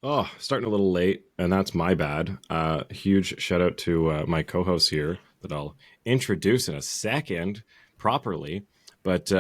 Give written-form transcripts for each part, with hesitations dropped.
Oh, starting a little late, and that's my bad. Huge shout out to my co-host here that I'll introduce in a second properly. But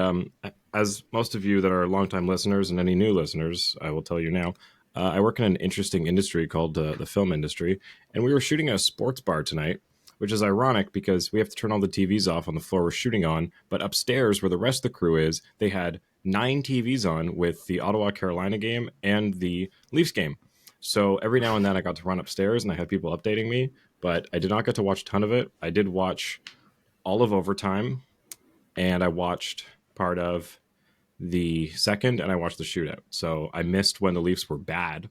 as most of you that are longtime listeners and any new listeners, I will tell you now, I work in an interesting industry called the film industry, and we were shooting at a sports bar tonight, which is ironic because we have to turn all the TVs off on the floor we're shooting on. But upstairs, where the rest of the crew is, they had nine TVs on with the Ottawa Carolina game and the Leafs game. So every now and then I got to run upstairs and I had people updating me, but I did not get to watch a ton of it. I did watch all of overtime and I watched part of the second and I watched the shootout. So I missed when the Leafs were bad.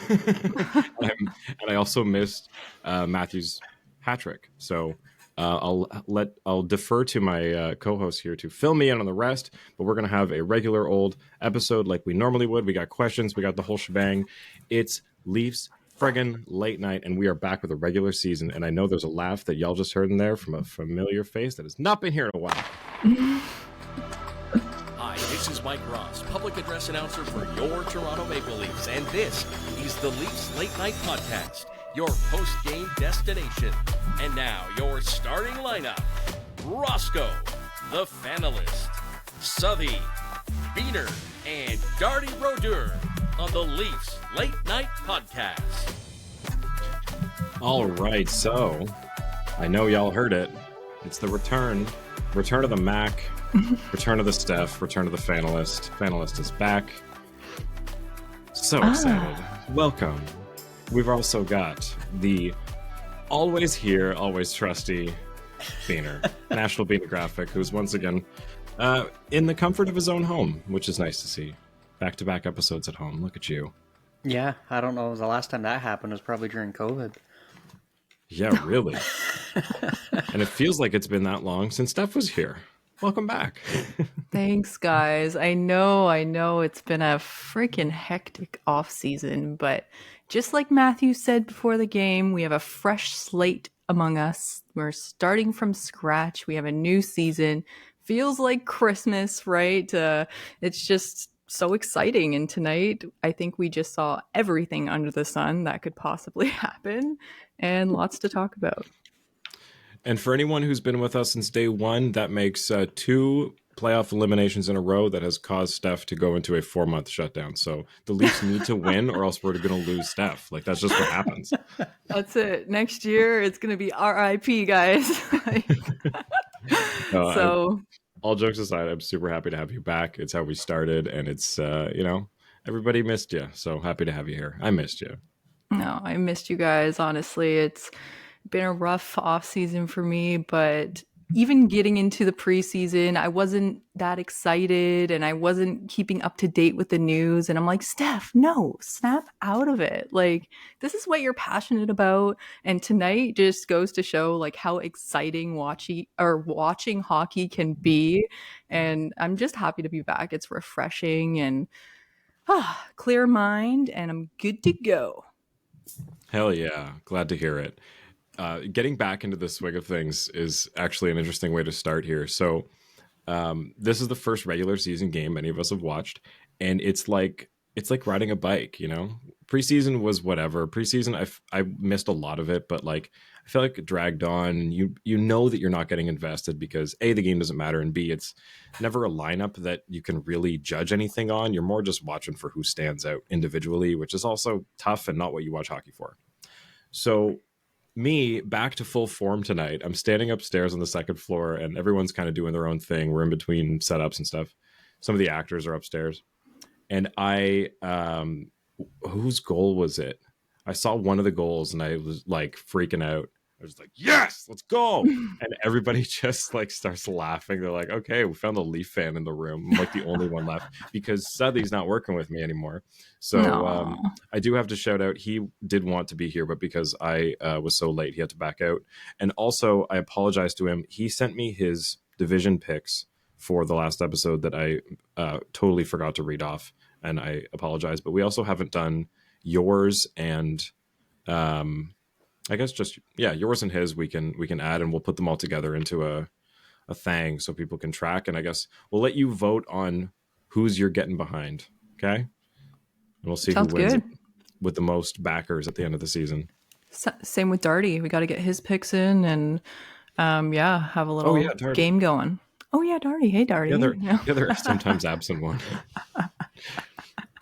and I also missed Matthew's hat trick. So I'll defer to my co-host here to fill me in on the rest, but we're gonna have a regular old episode like we normally would. We got questions, we got the whole shebang. It's Leafs friggin' late night, and we are back with a regular season. And I know there's a laugh that y'all just heard in there from a familiar face that has not been here in a while. Hi, this is Mike Ross, public address announcer for your Toronto Maple Leafs, and this is the Leafs Late Night Podcast, your post-game destination. And now, your starting lineup: Roscoe, the FANALYST, Southey, Biener, and Darty Brodeur on the Leafs Late Night Podcast. All right, so I know y'all heard it. It's the return of the Mac, return of the Steph, return of the FANALYST. FANALYST is back. So excited. Welcome. We've also got the always here, always trusty Biener, National Biehnographic, who's once again in the comfort of his own home, which is nice to see. Back-to-back episodes at home. Look at you. Yeah, I don't know. The last time that happened was probably during COVID. Yeah, really. And it feels like it's been that long since Steph was here. Welcome back. Thanks, guys. I know it's been a freaking hectic off season, but just like Matthew said before the game, we have a fresh slate among us. We're starting from scratch. We have a new season. Feels like Christmas, right? It's just so exciting. And tonight, I think we just saw everything under the sun that could possibly happen, and lots to talk about. And for anyone who's been with us since day one, that makes 2 playoff eliminations in a row that has caused Steph to go into a 4-month shutdown. So the Leafs need to win or else we're going to lose Steph. Like, that's just what happens. That's it. Next year, it's going to be RIP, guys. So... all jokes aside, I'm super happy to have you back. It's how we started, and it's, everybody missed you. So happy to have you here. I missed you. No, I missed you guys. Honestly, it's been a rough off season for me, but even getting into the preseason, I wasn't that excited and I wasn't keeping up to date with the news. And I'm like, Steph, no, snap out of it. Like, this is what you're passionate about. And tonight just goes to show like how exciting watching hockey can be. And I'm just happy to be back. It's refreshing and clear mind, and I'm good to go. Hell yeah. Glad to hear it. Getting back into the swing of things is actually an interesting way to start here. So this is the first regular season game many of us have watched, and it's like riding a bike, you know? Preseason was whatever. Preseason, I missed a lot of it, but like I feel like it dragged on, and you know that you're not getting invested because A, the game doesn't matter, and B, it's never a lineup that you can really judge anything on. You're more just watching for who stands out individually, which is also tough and not what you watch hockey for. So me back to full form tonight. I'm standing upstairs on the second floor and everyone's kind of doing their own thing. We're in between setups and stuff. Some of the actors are upstairs. And I, whose goal was it? I saw one of the goals and I was like freaking out. I was like, yes, let's go. And everybody just like starts laughing. They're like, okay, we found a Leaf fan in the room. I'm like the only one left because Southey's not working with me anymore. So I do have to shout out. He did want to be here, but because I was so late, he had to back out. And also I apologize to him. He sent me his division picks for the last episode that I totally forgot to read off. And I apologize, but we also haven't done yours and I guess just yours and his we can add, and we'll put them all together into a thing so people can track. And I guess we'll let you vote on who's you're getting behind. Okay, and we'll see Sounds who wins. good. with the most backers at the end of the season. Same with Darty. We got to get his picks in and have a Oh yeah, little Darty. game going. Oh yeah, Darty. Hey, Yeah, Darty. they're sometimes absent one.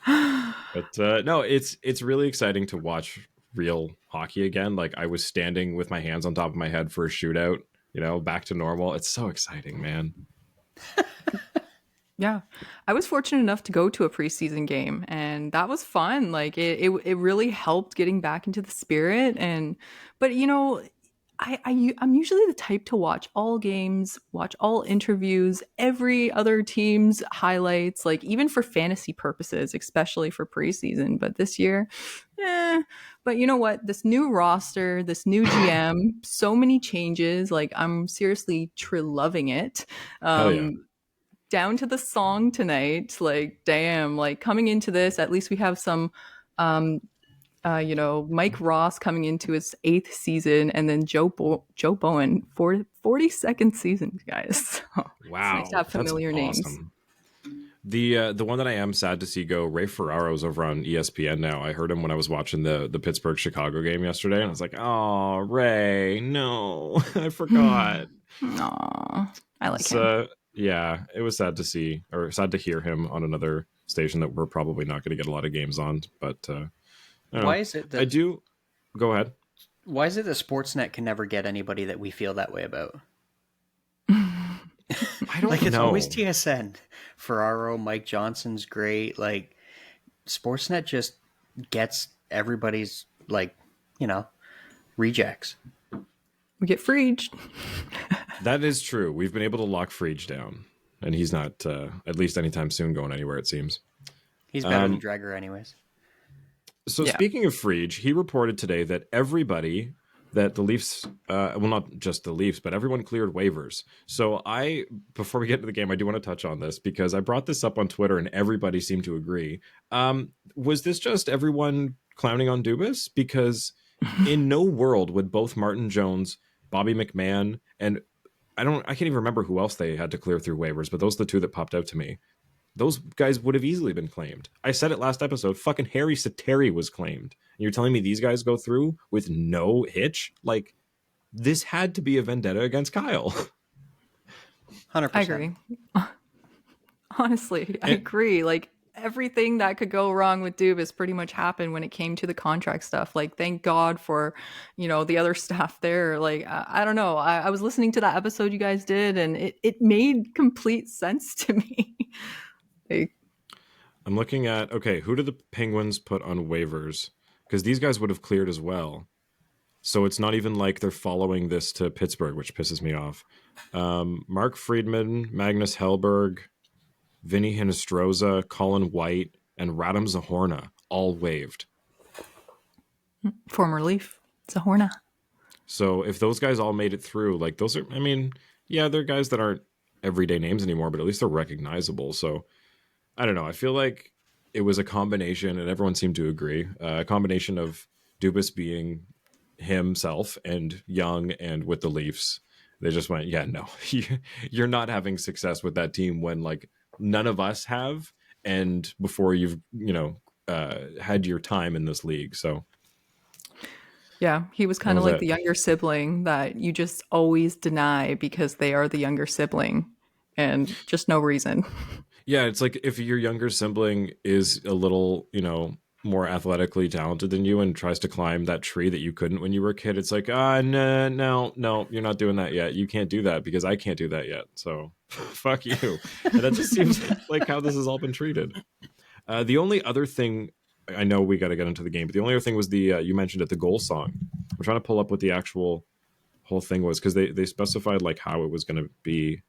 But no, it's really exciting to watch real hockey again. Like I was standing with my hands on top of my head for a shootout, back to normal. It's so exciting, man. Yeah, I was fortunate enough to go to a preseason game, and that was fun. Like it really helped getting back into the spirit. But I'm usually the type to watch all games, watch all interviews, every other team's highlights, like even for fantasy purposes, especially for preseason. But this year, But you know what? This new roster, this new GM, so many changes. Like I'm seriously loving it. Hell yeah. Down to the song tonight, like damn, like coming into this, at least we have some Mike Ross coming into his 8th season, and then Joe Bowen for 42nd season, guys. So Wow, it's nice to have familiar that's names. awesome. The one that I am sad to see go, Ray Ferraro's over on ESPN now. I heard him when I was watching the Pittsburgh Chicago game yesterday, and I was like, oh, Ray, no, I forgot. Aw, I like him. Yeah, it was sad to see, or sad to hear him on another station that we're probably not going to get a lot of games on. But why is it that I do? Go ahead. Why is it that Sportsnet can never get anybody that we feel that way about? I don't Like it's know. always TSN. Ferraro, Mike Johnson's great. Like Sportsnet just gets everybody's rejects. We get Freed. That is true. We've been able to lock Freege down, and he's not, at least anytime soon, going anywhere, it seems. He's better than Dragger anyways. So speaking of Freege, he reported today that that the Leafs, well, not just the Leafs, but everyone cleared waivers. So before we get into the game, I do want to touch on this because I brought this up on Twitter and everybody seemed to agree. Was this just everyone clowning on Dubas? Because in no world would both Martin Jones, Bobby McMahon, and I can't even remember who else they had to clear through waivers, but those are the two that popped out to me. Those guys would have easily been claimed. I said it last episode. Fucking Harry Sateri was claimed. And you're telling me these guys go through with no hitch? Like, this had to be a vendetta against Kyle. 100%. I agree. Honestly, I agree. Like everything that could go wrong with Dubas pretty much happened when it came to the contract stuff. Like, thank God for, the other staff there. Like, I don't know. I was listening to that episode you guys did, and it made complete sense to me. I'm looking at, okay, who did the Penguins put on waivers? Because these guys would have cleared as well. So it's not even like they're following this to Pittsburgh, which pisses me off. Mark Friedman, Magnus Hellberg, Vinny Hinostroza, Colin White, and Radim Zahorna all waived. Former Leaf, Zahorna. So if those guys all made it through, like those are, they're guys that aren't everyday names anymore, but at least they're recognizable. So I don't know. I feel like it was a combination, and everyone seemed to agree, a combination of Dubas being himself and young and with the Leafs. They just went, yeah, no, you're not having success with that team when like none of us have, and before you've, had your time in this league. So yeah, he was kind of like the younger sibling that you just always deny because they are the younger sibling and just no reason. Yeah, it's like if your younger sibling is a little, more athletically talented than you and tries to climb that tree that you couldn't when you were a kid, it's like, no, you're not doing that yet. You can't do that because I can't do that yet. So fuck you. And that just seems like how this has all been treated. The only other thing, I know we got to get into the game, but the only other thing was you mentioned it, the goal song. We're trying to pull up what the actual whole thing was because they specified like how it was going to be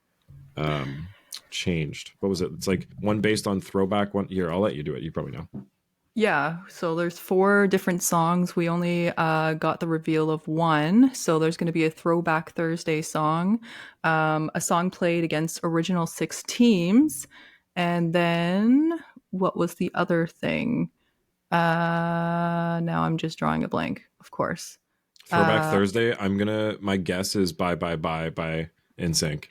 changed. What was it? It's like one based on throwback one. Here, I'll let you do it. You probably know. Yeah, so there's 4 different songs. We only got the reveal of one. So there's going to be a Throwback Thursday song, a song played against original 6 teams, and then what was the other thing? Now I'm just drawing a blank, of course. Throwback Thursday. My guess is Bye Bye Bye by NSYNC.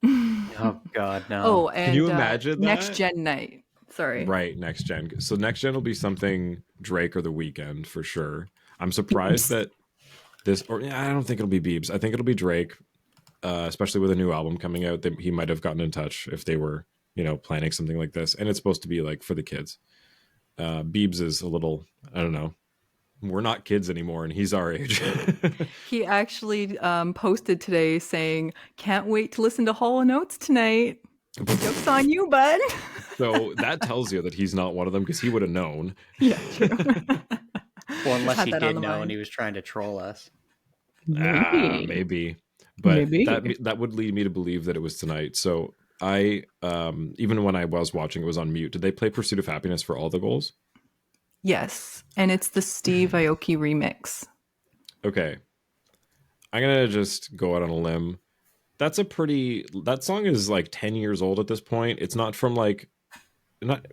Oh God, no. Oh, and can you imagine that? Next Gen Night. Sorry. Right, Next Gen. So Next Gen will be something Drake or The Weeknd for sure. I'm surprised that this, or I don't think it'll be Biebs. I think it'll be Drake, especially with a new album coming out. That he might have gotten in touch if they were, planning something like this, and it's supposed to be like for the kids. Biebs is a little, I don't know. We're not kids anymore, and he's our age. He actually posted today saying, "Can't wait to listen to Hall & Oates tonight." Joke's on you, bud. So that tells you that he's not one of them because he would have known. Yeah, true. Well, unless Had he that on did the know mind. and he was trying to troll us. Maybe. But Maybe. that would lead me to believe that it was tonight. So I, even when I was watching, it was on mute. Did they play Pursuit of Happiness for all the goals? Yes, and it's the Steve Aoki remix. Okay. I'm going to just go out on a limb. That song is like 10 years old at this point. It's not from not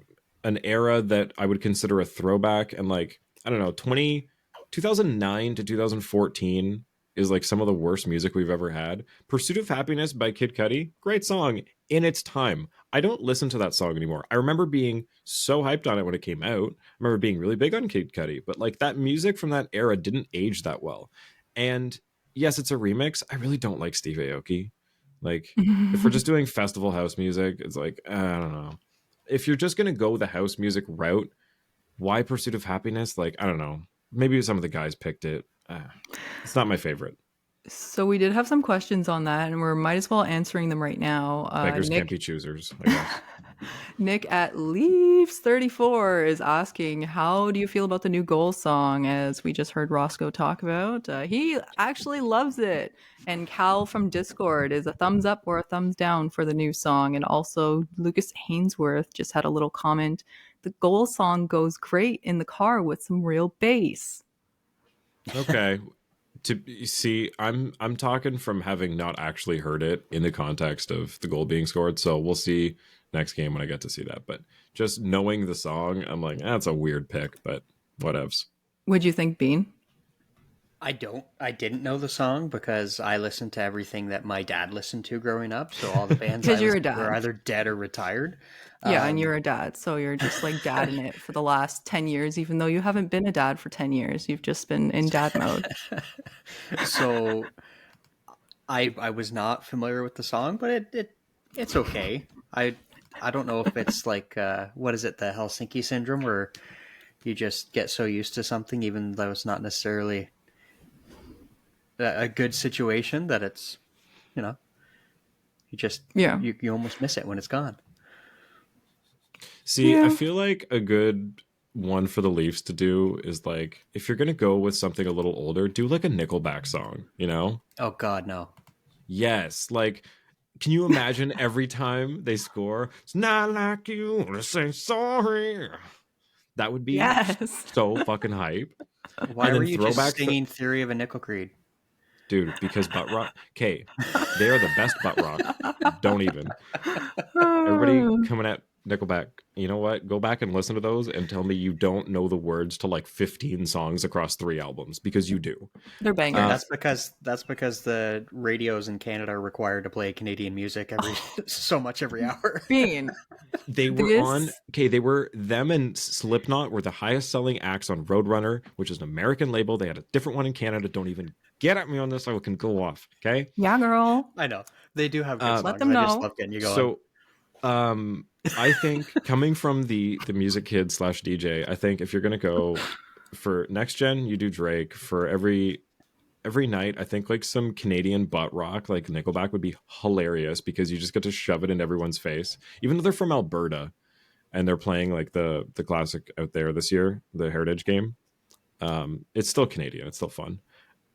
an era that I would consider a throwback. And like, I don't know, 2009 to 2014 is like some of the worst music we've ever had. Pursuit of Happiness by Kid Cudi, great song in its time. I don't listen to that song anymore. I remember being so hyped on it when it came out. I remember being really big on Kid Cudi, but like that music from that era didn't age that well. And yes, it's a remix. I really don't like Steve Aoki. Like, if we're just doing festival house music, it's like, I don't know. If you're just going to go the house music route, why Pursuit of Happiness? Like, I don't know. Maybe some of the guys picked it. It's not my favorite. So we did have some questions on that, and we might as well answering them right now. Beggars can't be choosers, I guess. Nick at Leaves34 is asking, how do you feel about the new Goal song, as we just heard Roscoe talk about? He actually loves it. And Cal from Discord is a thumbs up or a thumbs down for the new song. And also Lucas Hainsworth just had a little comment. The Goal song goes great in the car with some real bass. Okay. To see, I'm talking from having not actually heard it in the context of the goal being scored. So we'll see next game when I get to see that. But just knowing the song, I'm like, that's a weird pick, but whatevs. What'd you think, Bean? I didn't know the song because I listened to everything that my dad listened to growing up. So all the bands I 'Cause you're a listened to dad. were either dead or retired. Yeah, and you're a dad, so you're just like dadding it for the last 10 years, even though you haven't been a dad for 10 years. You've just been in dad mode. So I was not familiar with the song, but it's okay. I don't know if it's like what is it, the Helsinki syndrome, where you just get so used to something even though it's not necessarily a good situation that it's, you just you almost miss it when it's gone. See, I feel like a good one for the Leafs to do is like, if you're going to go with something a little older, do like a Nickelback song, Oh God, no. Yes, like, can you imagine every time they score, it's not like you to say sorry. That would be so fucking hype. Why were you just throwback singing Theory of a Nickel Creed? Dude, because butt rock. Okay, they are the best butt rock. Don't even. Everybody coming at Nickelback. You know what? Go back and listen to those and tell me you don't know the words to like 15 songs across 3 albums, because you do. They're bangers. That's because the radios in Canada are required to play Canadian music so much every hour. Bean. They were them and Slipknot were the highest selling acts on Roadrunner, which is an American label. They had a different one in Canada. Don't even get at me on this. I can go off. Okay. Yeah, girl. I know they do have good songs. Let them know. I just love getting you going. So, I think coming from the music kid / DJ, I think if you're gonna go for next gen, you do Drake. For every night, I think like some Canadian butt rock like Nickelback would be hilarious, because you just get to shove it in everyone's face, even though they're from Alberta and they're playing like the classic out there this year, the Heritage game. It's still Canadian. It's still fun.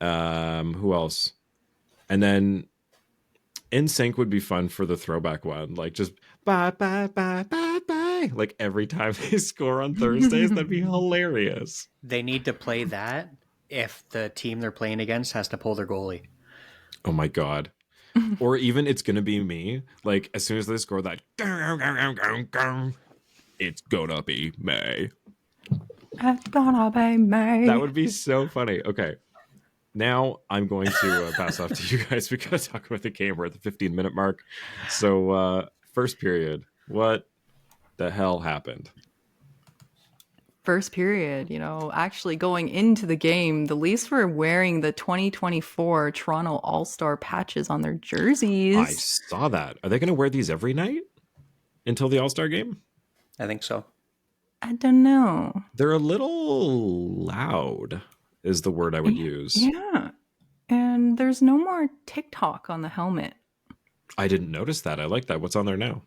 Who else? And then NSYNC would be fun for the throwback one, like just bye bye bye bye bye, like every time they score on Thursdays. That'd be hilarious. They need to play that if the team they're playing against has to pull their goalie. Oh my god. Or even It's Gonna Be Me, like as soon as they score that, it's gonna be May. It's gonna be me. That would be so funny. Okay, now I'm going to pass off to you guys. We gotta talk about the game. We're at the 15-minute mark. So first period, what the hell happened? first period, actually going into the game, the Leafs were wearing the 2024 Toronto All-Star patches on their I jerseys. saw that. Are they going to wear these every night until the All-Star game? I think so. I don't know. They're a little loud, is the word I would use. Yeah. And there's no more TikTok on the helmet. I didn't notice that. I like that. What's on there now?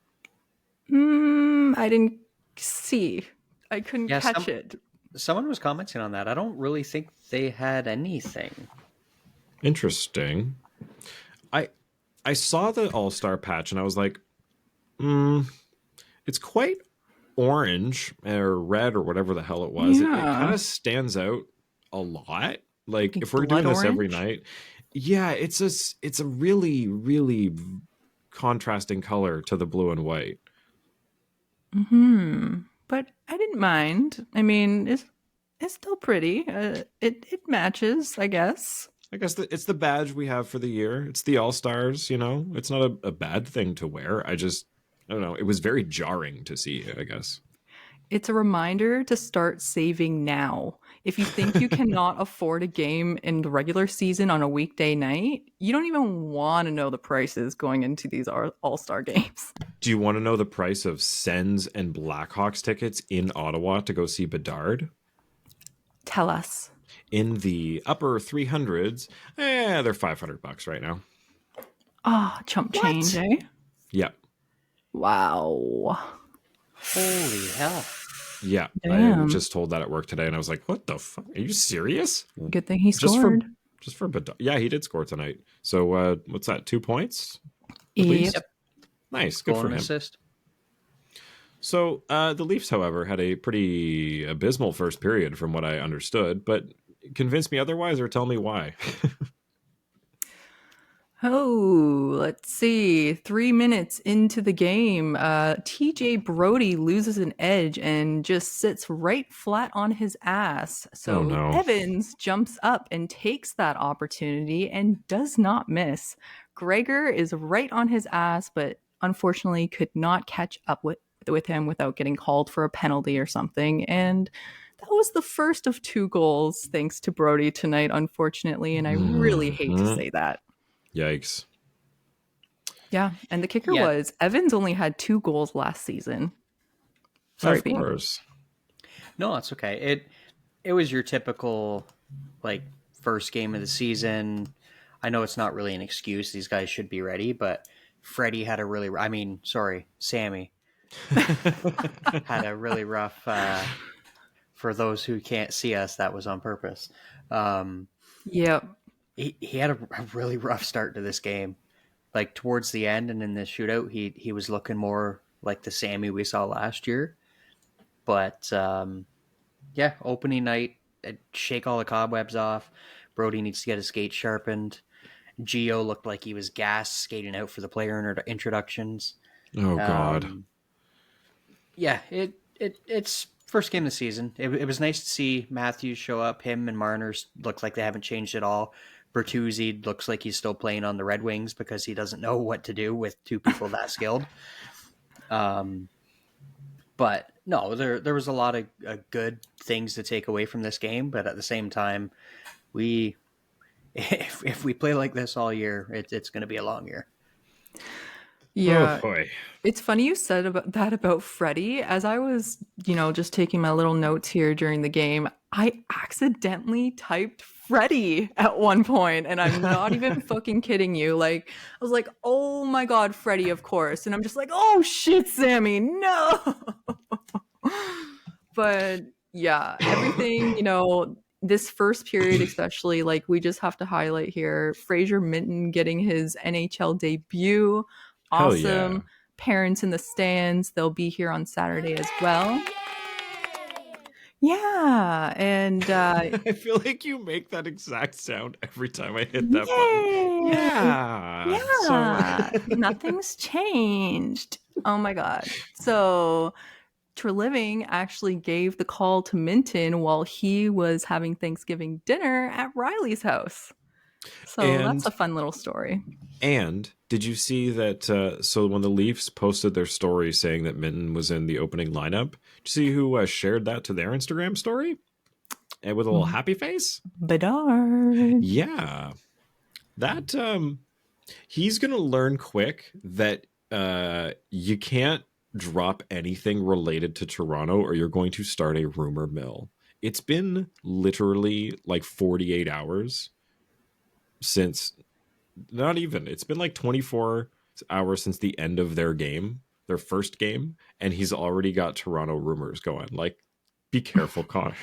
I didn't see. I couldn't catch it. Someone was commenting on that. I don't really think they had anything. Interesting. I saw the All-Star patch and I was like, it's quite orange or red or whatever the hell it was. It kind of stands out a lot. Like if we're doing this every night, yeah, it's a really, really contrasting color to the blue and white. But I didn't mind. I mean, it's still pretty. It matches, I guess. I guess it's the badge we have for the year. It's the All-Stars, It's not a bad thing to wear. I don't know. It was very jarring to see, I guess. It's a reminder to start saving now. If you think you cannot afford a game in the regular season on a weekday night, you don't even want to know the prices going into these All-Star games. Do you want to know the price of Sens and Blackhawks tickets in Ottawa to go see Bedard? Tell us. In the upper 300s, they're $500 right now. Ah, chump change, eh? Yep. Wow. Holy hell. Yeah, Damn. I just told that at work today, and I was like, "What the fuck? Are you serious?" Good thing he scored. Just for Bedard. Yeah, he did score tonight. So what's that? 2 points? Yep. Nice, good for him. Assist. So the Leafs, however, had a pretty abysmal first period, from what I understood. But convince me otherwise, or tell me why. Oh, let's see. 3 minutes into the game, TJ Brody loses an edge and just sits right flat on his ass. So Evans jumps up and takes that opportunity and does not miss. Gregor is right on his ass, but unfortunately could not catch up with him without getting called for a penalty or something. And that was the first of 2 goals thanks to Brody tonight, unfortunately. And I really hate to say that. Yikes. Yeah, and the kicker was Evans only had 2 goals last season. Sorry, of course. No, it's okay. It was your typical first game of the season. I know it's not really an excuse. These guys should be ready, but Sammy had a really rough. For those who can't see us, that was on purpose. Yep. He had a really rough start to this game. Like towards the end and in the shootout, he was looking more like the Sammy we saw last year. But opening night, shake all the cobwebs off. Brody needs to get his skates sharpened. Gio looked like he was gassed skating out for the player introductions. Oh God. It's first game of the season. It was nice to see Matthews show up. Him and Marner looks like they haven't changed at all. Bertuzzi looks like he's still playing on the Red Wings because he doesn't know what to do with 2 people that skilled. But no, there was a lot of good things to take away from this game. But at the same time, if we play like this all year, it's going to be a long year. Yeah. Oh boy. It's funny you said about Freddie. As I was, just taking my little notes here during the game, I accidentally typed Freddie at one point, and I'm not even fucking kidding you. Like, I was like, oh my God, Freddie, of course. And I'm just like, oh shit, Sammy, no. But yeah, everything, this first period, especially, we just have to highlight here, Fraser Minton getting his NHL debut. Awesome. Yeah. Parents in the stands. They'll be here on Saturday as well. Yeah. And I feel like you make that exact sound every time I hit that button. Yeah. Yeah. Nothing's changed. Oh my God. So Treliving actually gave the call to Minton while he was having Thanksgiving dinner at Riley's house. So that's a fun little story. And did you see that? So when the Leafs posted their story saying that Minton was in the opening lineup, See who shared that to their Instagram story? And with a little happy face? Bedard. Yeah. That he's gonna learn quick that you can't drop anything related to Toronto or you're going to start a rumor mill. It's been literally like 48 hours since, not even, it's been like 24 hours since the end of their game, their first game, and he's already got Toronto rumors going. Like, be careful, Connor.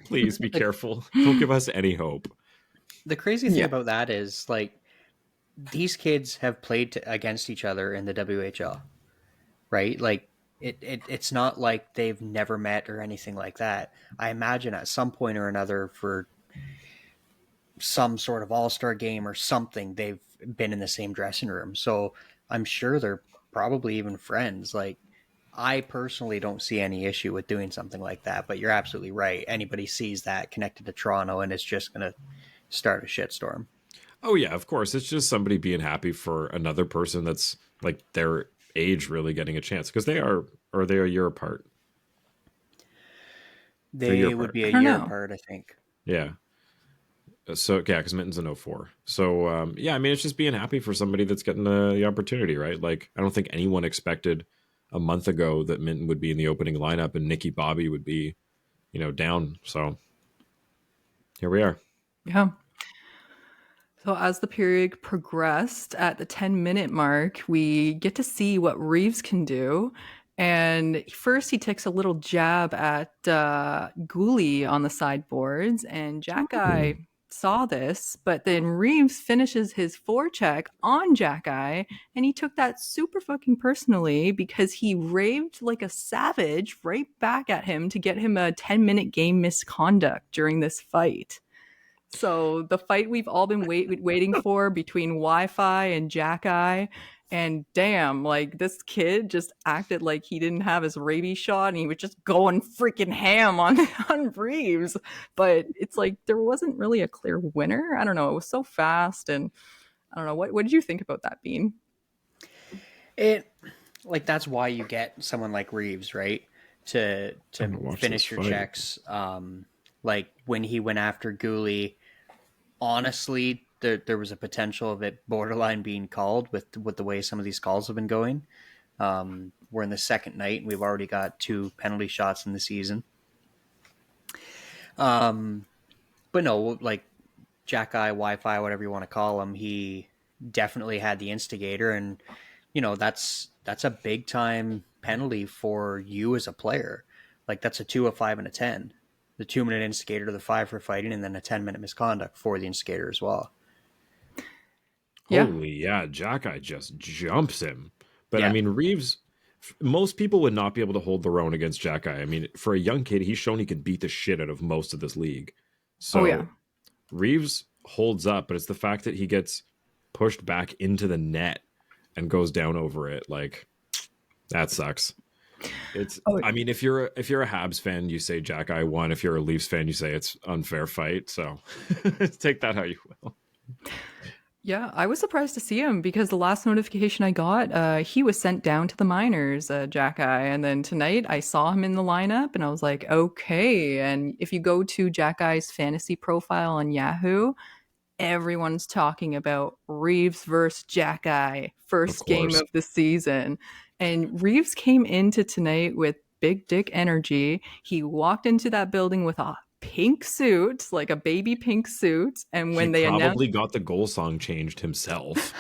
Please be careful. Don't give us any hope. The crazy thing about that is, like, these kids have played against each other in the WHL, right? Like, it's not like they've never met or anything like that. I imagine at some point or another, for some sort of all-star game or something, they've been in the same dressing room. So I'm sure they're probably even friends. Like, I personally don't see any issue with doing something like that, but you're absolutely right. Anybody sees that connected to Toronto and it's just going to start a shitstorm. Oh yeah, of course. It's just somebody being happy for another person that's like their age really getting a chance, because they are a year apart. They would be a year apart, I think. Yeah. So yeah, because Minton's an 04. So yeah, I mean, it's just being happy for somebody that's getting the opportunity, right? Like, I don't think anyone expected a month ago that Minton would be in the opening lineup and Nikki Bobby would be, down. So here we are. Yeah. So as the period progressed, at the 10-minute mark, we get to see what Reeves can do. And first he takes a little jab at Gooley on the sideboards, and Jack-Eye saw this, but then Reeves finishes his forecheck on Jack-Eye, and he took that super fucking personally because he raved like a savage right back at him to get him a 10-minute game misconduct during this fight. So the fight we've all been waiting for between Wi-Fi and Jack-Eye, and damn, like, this kid just acted like he didn't have his rabies shot and he was just going freaking ham on Reeves. But it's like there wasn't really a clear winner. I don't know. It was so fast, and I don't know. What did you think about that, Bean? That's why you get someone like Reeves, right? To finish your checks. Like, when he went after Gooley, honestly, there was a potential of it borderline being called with the way some of these calls have been going. We're in the second night, and we've already got 2 penalty shots in the season. But no, like, Jack-Eye, Wi-Fi, whatever you want to call him, he definitely had the instigator, and that's a big time penalty for you as a player. Like, that's a 2, a 5, and a 10. The 2-minute instigator to the 5 for fighting, and then a 10-minute misconduct for the instigator as well. Yeah. Holy yeah, Jack-Eye just jumps him. But yeah. I mean, Reeves, most people would not be able to hold their own against Jack-Eye. I mean, for a young kid, he's shown he could beat the shit out of most of this league. So Reeves holds up, but it's the fact that he gets pushed back into the net and goes down over it. Like, that sucks. It's. I mean, if you're a Habs fan, you say Jack-Eye won. If you're a Leafs fan, you say it's unfair fight. So take that how you will. Yeah, I was surprised to see him because the last notification I got, he was sent down to the minors, Jack-Eye. And then tonight I saw him in the lineup and I was like, okay. And if you go to Jack-Eye's fantasy profile on Yahoo, everyone's talking about Reeves versus Jack-Eye, first game of the season. And Reeves came into tonight with big dick energy. He walked into that building with a pink suit, like a baby pink suit. And when they probably got the goal song changed himself.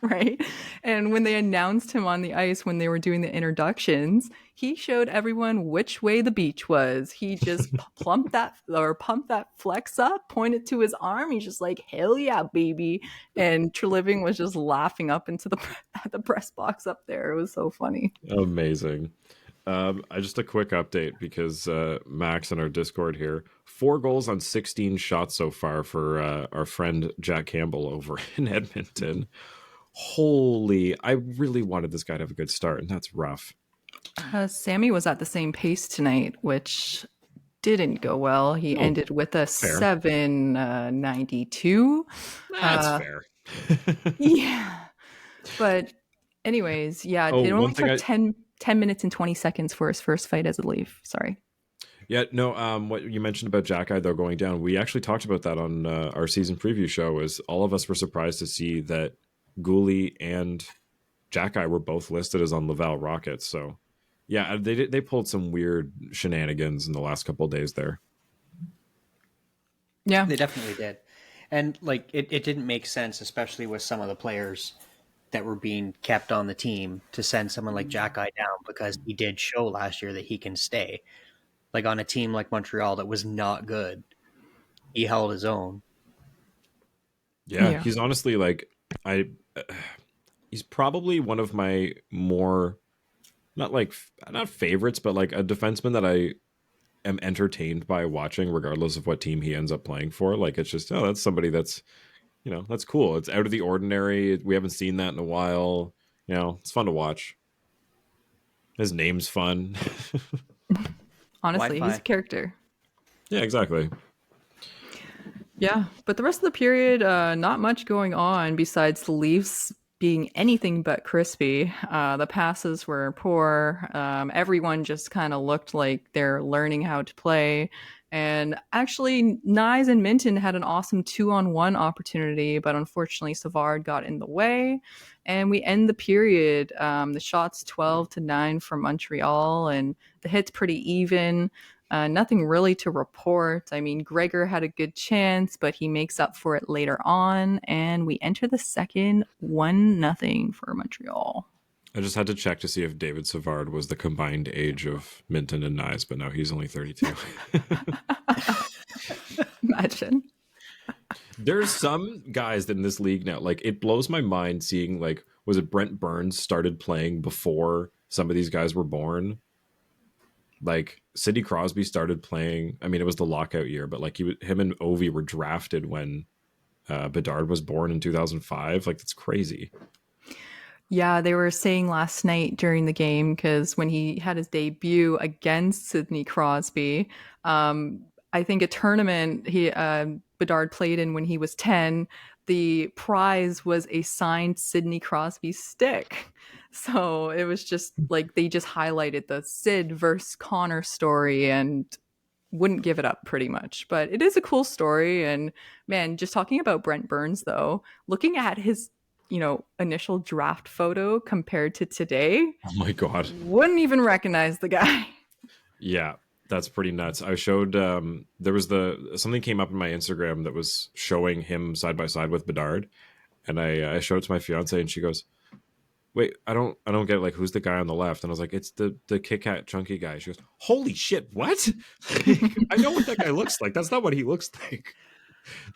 Right. And when they announced him on the ice when they were doing the introductions, he showed everyone which way the beach was. He just pumped that flex up, pointed to his arm. He's just like, hell yeah, baby. And Treliving was just laughing up into the press box up there. It was so funny. Amazing. Just a quick update because Max in our Discord here, 4 goals on 16 shots so far for our friend Jack Campbell over in Edmonton. Holy, I really wanted this guy to have a good start, and that's rough. Sammy was at the same pace tonight, which didn't go well. He ended with a fair. 792. That's fair. Yeah. But anyways, yeah, it only took 10... 10 minutes and 20 seconds for his first fight as a Leaf. Sorry. Yeah, no. What you mentioned about Jack-Eye though going down, we actually talked about that on our season preview show. Is all of us were surprised to see that Gooley and Jack-Eye were both listed as on Laval Rockets. So, yeah, they pulled some weird shenanigans in the last couple of days there. Yeah. They definitely did. And like it didn't make sense, especially with some of the players that were being kept on the team, to send someone like Jack-Eye down, because he did show last year that he can stay. Like on a team like Montreal that was not good, he held his own. Yeah, he's honestly like he's probably one of my more not favorites, but like a defenseman that I am entertained by watching, regardless of what team he ends up playing for. Like it's just that's somebody that's that's cool. It's out of the ordinary. We haven't seen that in a while. It's fun to watch. His name's fun. Honestly, Wi-Fi. he's a character. Yeah, exactly. Yeah, but the rest of the period, not much going on besides the Leafs being anything but crispy. The passes were poor. Everyone just kind of looked like they're learning how to play. And actually, Nyes and Minton had an awesome 2-on-1 opportunity, but unfortunately, Savard got in the way. And we end the period. The shots 12-9 for Montreal, and the hits pretty even. Nothing really to report. I mean, Gregor had a good chance, but he makes up for it later on, and we enter the second 1-0 for Montreal. I just had to check to see if David Savard was the combined age of Minton and Nyes, but no, he's only 32. Imagine. There's some guys in this league now, like it blows my mind seeing, like, was it Brent Burns started playing before some of these guys were born? Like Sidney Crosby started playing. I mean, it was the lockout year, but like him and Ovi were drafted when Bedard was born in 2005. Like that's crazy. Yeah, they were saying last night during the game, because when he had his debut against Sidney Crosby, I think a tournament Bedard played in when he was 10, the prize was a signed Sidney Crosby stick. So it was just like they just highlighted the Sid versus Connor story and wouldn't give it up pretty much. But it is a cool story. And man, just talking about Brent Burns, though, looking at his initial draft photo compared to today, Oh my God. wouldn't even recognize the guy. Yeah, that's pretty nuts. I showed there was something came up in my Instagram that was showing him side by side with Bedard, and I showed it to my fiance, and she goes, "Wait, I don't get it. Like, who's the guy on the left?" And I was like, "It's the Kit Kat chunky guy." She goes, "Holy shit, what?" I know what that guy looks like. That's not what he looks like.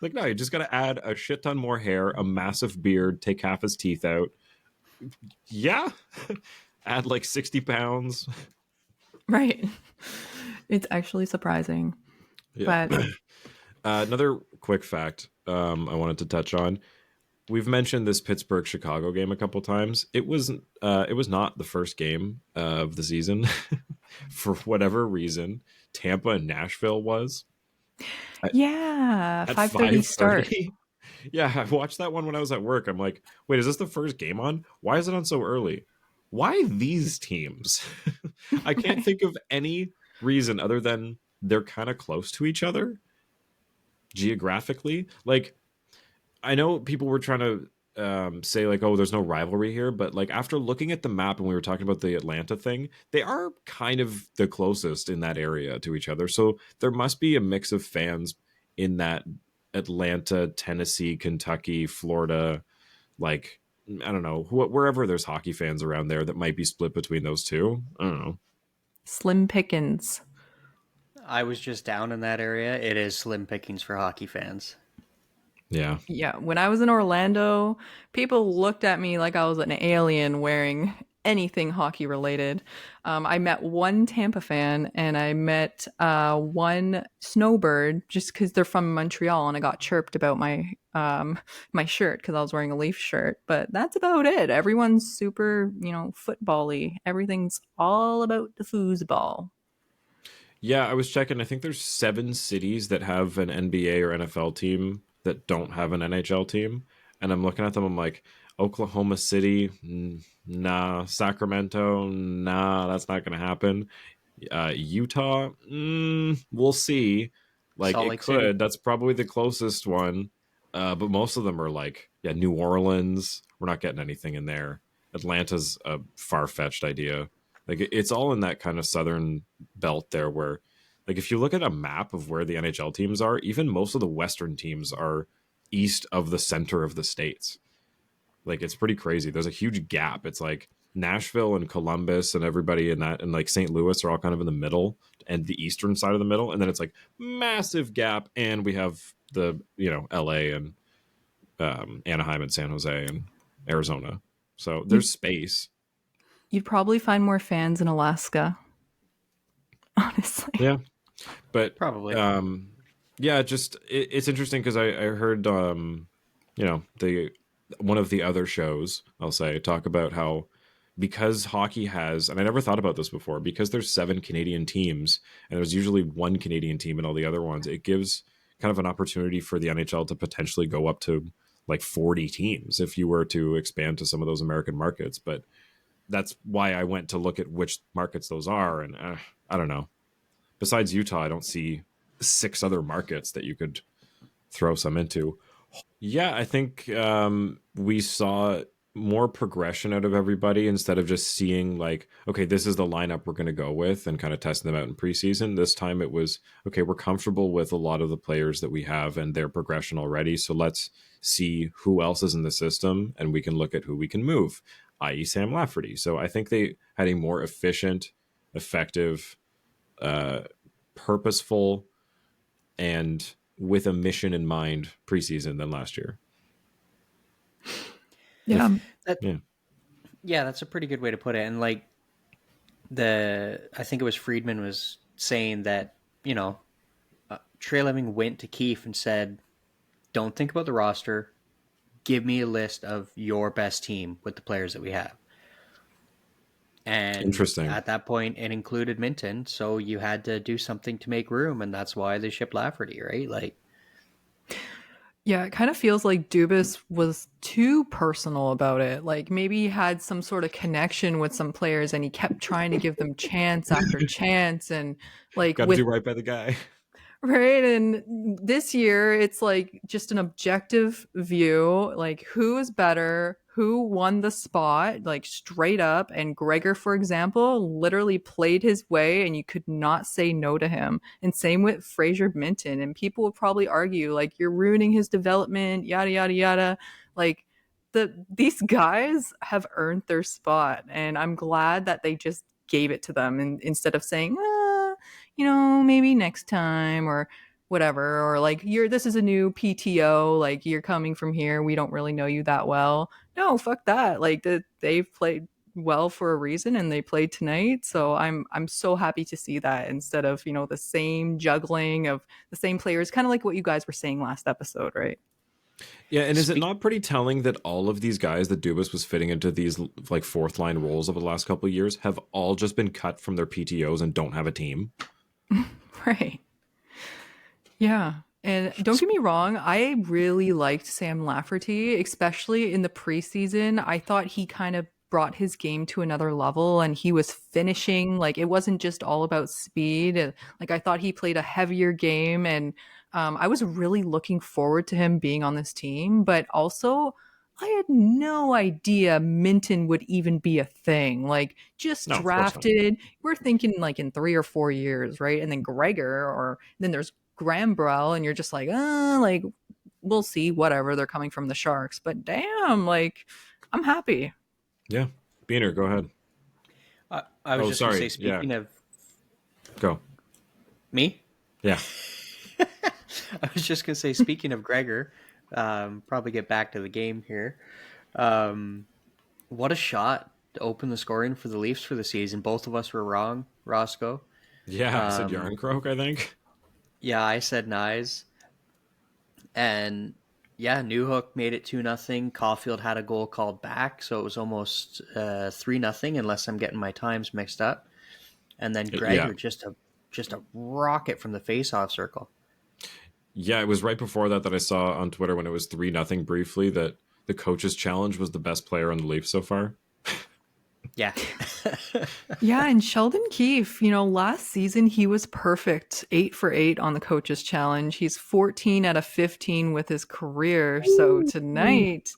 Like, no, you just got to add a shit ton more hair, a massive beard, take half his teeth out. Yeah. Add like 60 pounds. Right. It's actually surprising. Yeah. But another quick fact I wanted to touch on. We've mentioned this Pittsburgh-Chicago game a couple times. It was not the first game of the season. For whatever reason, Tampa and Nashville was. yeah, At 5:30 start. 5:30. Yeah, I watched that one when I was at work. I'm like, wait, is this the first game on? Why is it on so early? Why these teams? I can't think of any reason other than they're kind of close to each other geographically. Like, I know people were trying to say like, oh, there's no rivalry here, but like after looking at the map and we were talking about the Atlanta thing, they are kind of the closest in that area to each other. So there must be a mix of fans in that Atlanta, Tennessee, Kentucky, Florida, like, I don't know, wherever there's hockey fans around there that might be split between those two. I don't know. Slim pickings. I was just down in that area. It is slim pickings for hockey fans. Yeah. Yeah, when I was in Orlando, people looked at me like I was an alien wearing anything hockey related. I met one Tampa fan and I met one snowbird just because they're from Montreal, and I got chirped about my my shirt because I was wearing a Leaf shirt. But that's about it. Everyone's super, football-y. Everything's all about the foosball. Yeah, I was checking. I think there's 7 cities that have an NBA or NFL team that don't have an NHL team. And I'm looking at them, I'm like, Oklahoma City, nah. Sacramento, nah, that's not going to happen. Utah, we'll see. Like Salt it Lake City. could. That's probably the closest one. But most of them are like, yeah, New Orleans. We're not getting anything in there. Atlanta's a far fetched idea. Like it's all in that kind of southern belt there, where, like, if you look at a map of where the NHL teams are, even most of the Western teams are east of the center of the states. Like it's pretty crazy. There's a huge gap. It's like Nashville and Columbus and everybody in that, and like St. Louis are all kind of in the middle and the eastern side of the middle, and then it's like massive gap, and we have the LA and Anaheim and San Jose and Arizona. So You'd, there's space. you'd probably find more fans in Alaska, honestly. Yeah, but Probably. yeah, just it's interesting because I heard the one of the other shows, I'll say, talk about how, because hockey has, and I never thought about this before, because there's 7 Canadian teams and there's usually 1 Canadian team in all the other ones, it gives kind of an opportunity for the NHL to potentially go up to like 40 teams if you were to expand to some of those American markets. But that's why I went to look at which markets those are, and I don't know. Besides Utah, I don't see 6 other markets that you could throw some into. Yeah, I think we saw more progression out of everybody instead of just seeing like, okay, this is the lineup we're going to go with and kind of testing them out in preseason. This time it was, okay, we're comfortable with a lot of the players that we have and their progression already. So let's see who else is in the system and we can look at who we can move, i.e. Sam Lafferty. So I think they had a more efficient, effective, purposeful, and with a mission in mind preseason than last year. Yeah. Yeah. Yeah, that's a pretty good way to put it. And like I think it was Friedman was saying that, Trey Lemming went to Keefe and said, don't think about the roster. Give me a list of your best team with the players that we have. And Interesting. at that point, it included Minton. So you had to do something to make room. And that's why they shipped Lafferty, right? Like, Yeah, it kind of feels like Dubas was too personal about it. Like maybe he had some sort of connection with some players and he kept trying to give them chance after chance. And like Got to with do right by the guy. right. And this year, it's like just an objective view, like who is better, who won the spot, like straight up. And Gregor, for example, literally played his way and you could not say no to him. And same with Fraser Minton. And people would probably argue, like, you're ruining his development, yada, yada, yada. Like, these guys have earned their spot. And I'm glad that they just gave it to them and instead of saying, maybe next time or whatever, or like this is a new PTO, like you're coming from here, we don't really know you that well. No, fuck that. Like they've played well for a reason and they played tonight. So I'm so happy to see that instead of, the same juggling of the same players, kind of like what you guys were saying last episode, right? Yeah, and is it not pretty telling that all of these guys that Dubas was fitting into these like 4th line roles over the last couple of years have all just been cut from their PTOs and don't have a team? Right. Yeah. And don't get me wrong, I really liked Sam Lafferty, especially in the preseason. I thought he kind of brought his game to another level and he was finishing. Like it wasn't just all about speed. Like I thought he played a heavier game and I was really looking forward to him being on this team. But also, I had no idea Minton would even be a thing. Like just No, drafted. We're thinking like in 3 or 4 years, right? And then Gregor, or then there's Grambrell, and you're just like, like we'll see, whatever. They're coming from the Sharks, but damn, like I'm happy. Yeah, Biener, go ahead. I was just going to say, Yeah. speaking of Go. me, Yeah. I was just going to say, speaking of Gregor, probably get back to the game here. What a shot to open the scoring for the Leafs for the season. Both of us were wrong, Roscoe. Yeah, I said Yarncroke, I think. Yeah, I said Nyes. And yeah, Newhook made it 2-0. Caulfield had a goal called back, so it was almost 3-0, unless I'm getting my times mixed up. And then Gregor just a rocket from the face-off circle. Yeah, it was right before that I saw on Twitter when it was 3-0 briefly that the coach's challenge was the best player on the Leafs so far. Yeah. Yeah, and Sheldon Keefe, last season he was perfect, 8 for 8 on the coach's challenge. He's 14 out of 15 with his career. So tonight,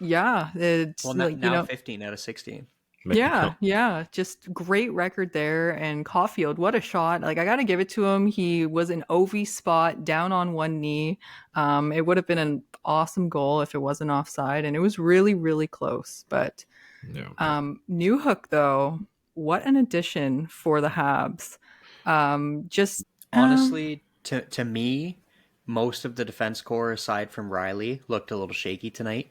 yeah, it's Well, like now 15 out of 16. Yeah, just great record there. And Caulfield, what a shot! Like I got to give it to him. He was an OV spot, down on one knee. It would have been an awesome goal if it wasn't offside, and it was really, really close. But Yeah. Newhook, though, what an addition for the Habs. Just Honestly, to me, most of the defense core, aside from Riley, looked a little shaky tonight.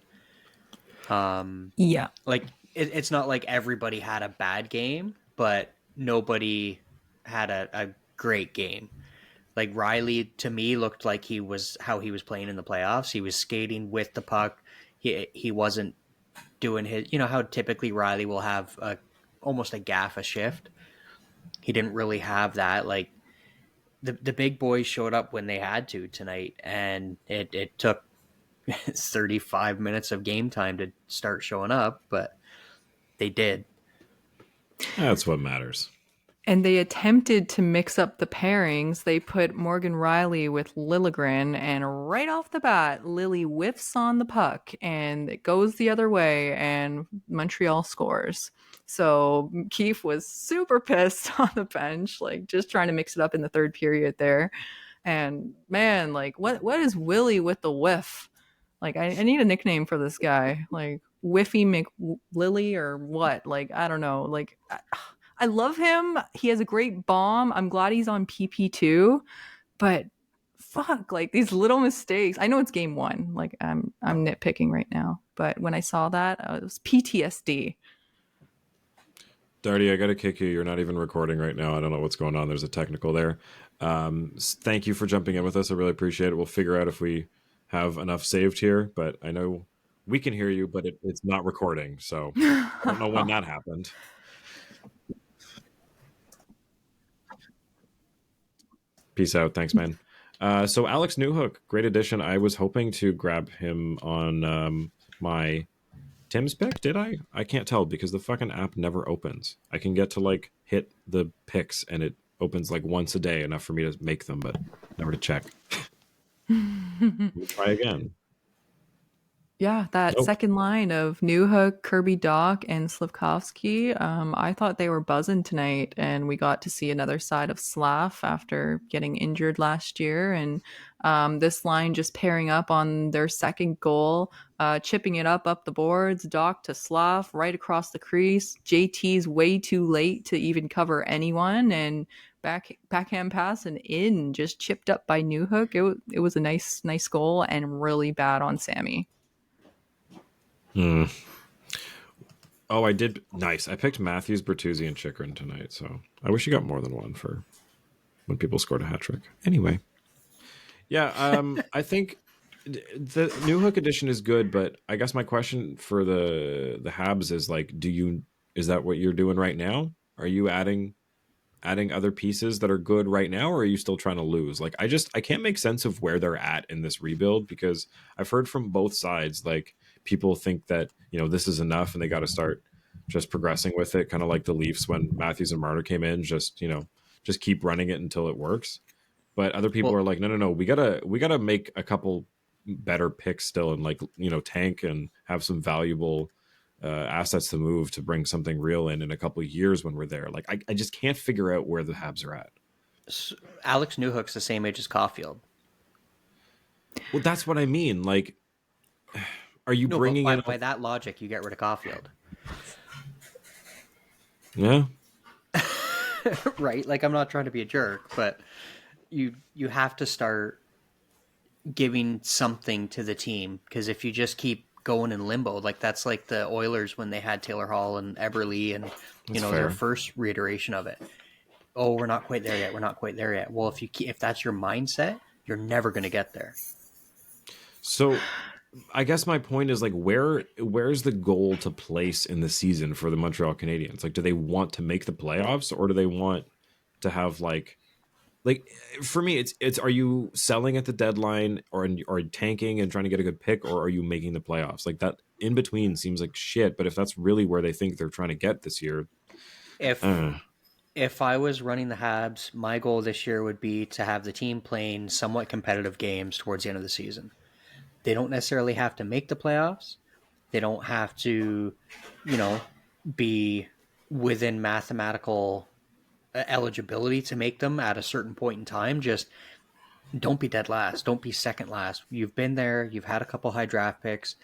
Yeah. Like it's not like everybody had a bad game, but nobody had a great game. Like Riley, to me, looked like he was how he was playing in the playoffs. He was skating with the puck. He wasn't doing his, how typically Riley will have almost a gaff a shift. He didn't really have that. Like the big boys showed up when they had to tonight, and it took 35 minutes of game time to start showing up, but they did. That's what matters. And they attempted to mix up the pairings. They put Morgan Riley with Liljegren, and right off the bat, Lily whiffs on the puck, and it goes the other way, and Montreal scores. So Keefe was super pissed on the bench, like just trying to mix it up in the third period there. And man, like what is Willie with the whiff? Like I need a nickname for this guy, like Whiffy McLily or what? Like I don't know, like. I love him. He has a great bomb. I'm glad he's on PP2, but fuck, like these little mistakes. I know it's game 1. Like I'm nitpicking right now, but when I saw that, it was PTSD. Darty, I got to kick you. You're not even recording right now. I don't know what's going on. There's a technical there. Thank you for jumping in with us. I really appreciate it. We'll figure out if we have enough saved here, but I know we can hear you, but it's not recording. So I don't know when that happened. Peace out. Thanks, man. So Alex Newhook, great addition. I was hoping to grab him on my Tim's pick. Did I? I can't tell because the fucking app never opens. I can get to like hit the picks and it opens like once a day, enough for me to make them, but never to check. We'll try again. Yeah, that second line of Newhook, Kirby Doc, and Slavkovsky, I thought they were buzzing tonight, and we got to see another side of Slav after getting injured last year. And this line just pairing up on their second goal, chipping it up the boards, Doc to Slav, right across the crease. JT's way too late to even cover anyone, and backhand pass and in, just chipped up by Newhook. It was a nice goal, and really bad on Sammy. Oh, I did. Nice. I picked Matthews, Bertuzzi, and Chychrun tonight, so I wish you got more than one for when people scored a hat trick. Anyway, yeah, I think the Newhook edition is good, but I guess my question for the Habs is like, is that what you're doing right now? Are you adding other pieces that are good right now, or are you still trying to lose? Like, I can't make sense of where they're at in this rebuild, because I've heard from both sides, like people think that, this is enough and they got to start just progressing with it. Kind of like the Leafs when Matthews and Marner came in, just keep running it until it works. But other people are like, no, we gotta make a couple better picks still, and like, tank and have some valuable assets to move to bring something real in a couple of years when we're there. Like, I just can't figure out where the Habs are at. Alex Newhook's the same age as Caulfield. Well, that's what I mean. Like, are you bringing in... By that logic, you get rid of Caulfield. Yeah. Right? Like, I'm not trying to be a jerk, but you have to start giving something to the team, because if you just keep going in limbo, like that's like the Oilers when they had Taylor Hall and Eberle, and their first reiteration of it. Oh, we're not quite there yet. Well, if that's your mindset, you're never going to get there. So I guess my point is, like, where's the goal to place in the season for the Montreal Canadiens? Like, do they want to make the playoffs, or do they want to have like like for me, it's are you selling at the deadline or tanking and trying to get a good pick, or are you making the playoffs? Like that in between seems like shit. But if that's really where they think they're trying to get this year, If uh, if I was running the Habs, my goal this year would be to have the team playing somewhat competitive games towards the end of the season. They don't necessarily have to make the playoffs. They don't have to, you know, be within mathematical eligibility to make them at a certain point in time. Just don't be dead last. Don't be second last. You've been there. You've had a couple high draft picks.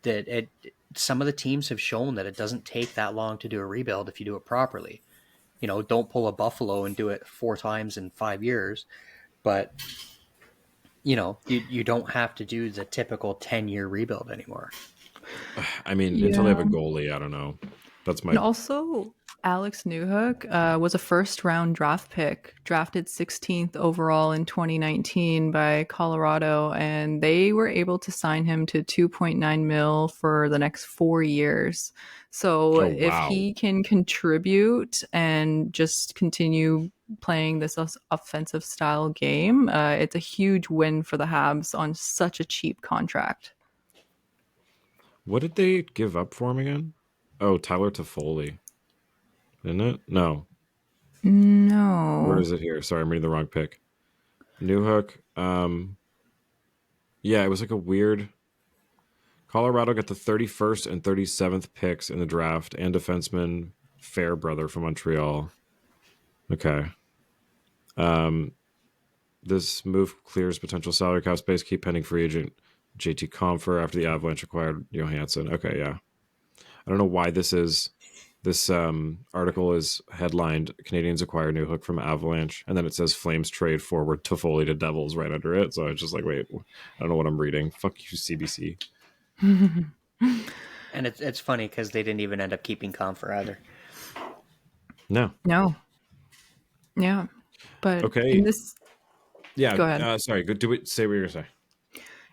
That it. Some of the teams have shown that it doesn't take that long to do a rebuild if you do it properly. Don't pull a Buffalo and do it 4 times in 5 years. But you don't have to do the typical 10-year rebuild anymore. I mean, until they have Yeah. a goalie, I don't know. That's And my also, Alex Newhook was a first round draft pick, drafted 16th overall in 2019 by Colorado, and they were able to sign him to 2.9 mil for the next 4 years. So oh if wow. he can contribute and just continue playing this offensive style game, it's a huge win for the Habs on such a cheap contract. What did they give up for him again? Oh, Tyler Toffoli, isn't it? No, where No. is it here? Sorry, I'm reading the wrong pick. Newhook. Yeah, it was like a weird. Colorado got the 31st and 37th picks in the draft, and defenseman Fairbrother from Montreal. Okay. Um, this move clears potential salary cap space. Keep pending free agent JT Compher after the Avalanche acquired Johansson. Okay, yeah. I don't know why this is. This article is headlined "Canadians acquire new hook from Avalanche," and then it says "Flames trade forward Toffoli to Devils" right under it. So I was just like, wait, I don't know what I'm reading. Fuck you, CBC. And it's funny because they didn't even end up keeping Comfer either. No. No. Yeah. But in Okay. this, Yeah. go ahead. Sorry. Good. Do it. Say what you're gonna say.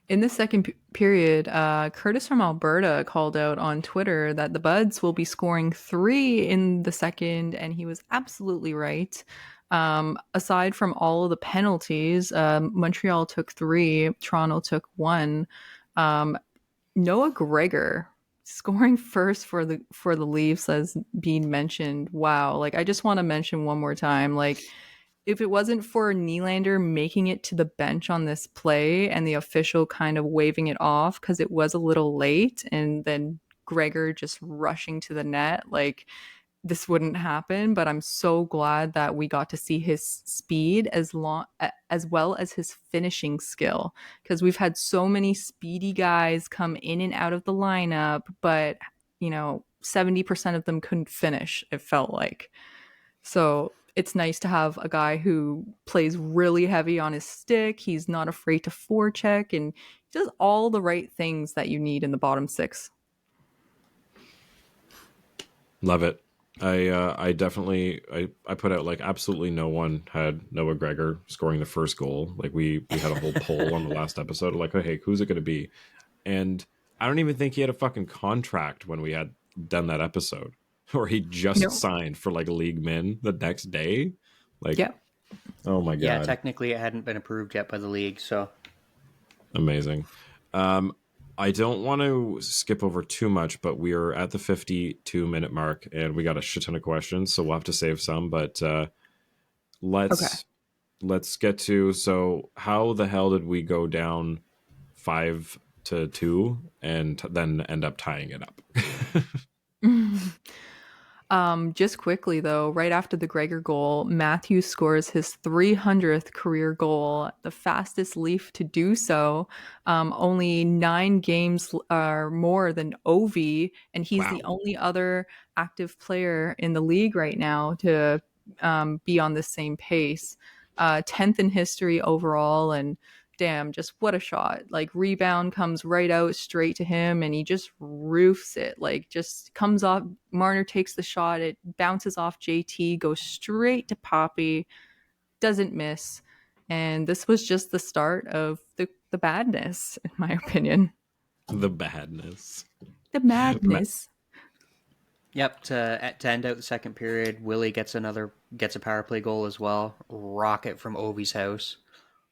In the second period, Curtis from Alberta called out on Twitter that the Buds will be scoring 3 in the second, and he was absolutely right. Aside from all of the penalties, Montreal took 3, Toronto took 1. Noah Gregor scoring first for the Leafs as being mentioned. Wow, like I just want to mention one more time, like if it wasn't for Nylander making it to the bench on this play and the official kind of waving it off because it was a little late, and then Gregor just rushing to the net, like this wouldn't happen. But I'm so glad that we got to see his speed as well as his finishing skill, because we've had so many speedy guys come in and out of the lineup, but 70% of them couldn't finish, it felt like. So it's nice to have a guy who plays really heavy on his stick. He's not afraid to forecheck, and he does all the right things that you need in the bottom six. Love it. I definitely I put out like absolutely no one had Noah Gregor scoring the first goal. Like we had a whole poll on the last episode, like, oh, hey, who's it going to be? And I don't even think he had a fucking contract when we had done that episode, or he just No. signed for like league min the next day. Like, Yeah. oh my Yeah, god, technically it hadn't been approved yet by the league, so amazing. I don't want to skip over too much, but we are at the 52-minute mark, and we got a shit ton of questions, so we'll have to save some. But Okay. let's get to, so how the hell did we go down 5-2 and then end up tying it up? Just quickly though, right after the Gregor goal, Matthews scores his 300th career goal, the fastest Leaf to do so. Only 9 games are more than Ovi, and he's the Wow. only other active player in the league right now to be on the same pace. 10th in history overall, and damn, just what a shot. Like rebound comes right out straight to him and he just roofs it. Like just comes off, Marner takes the shot, it bounces off JT, goes straight to Poppy, doesn't miss. And this was just the start of the badness, in my opinion. The badness. The Ma- madness. Yep, to end out the second period, Willie gets a power play goal as well. Rocket from Ovi's house.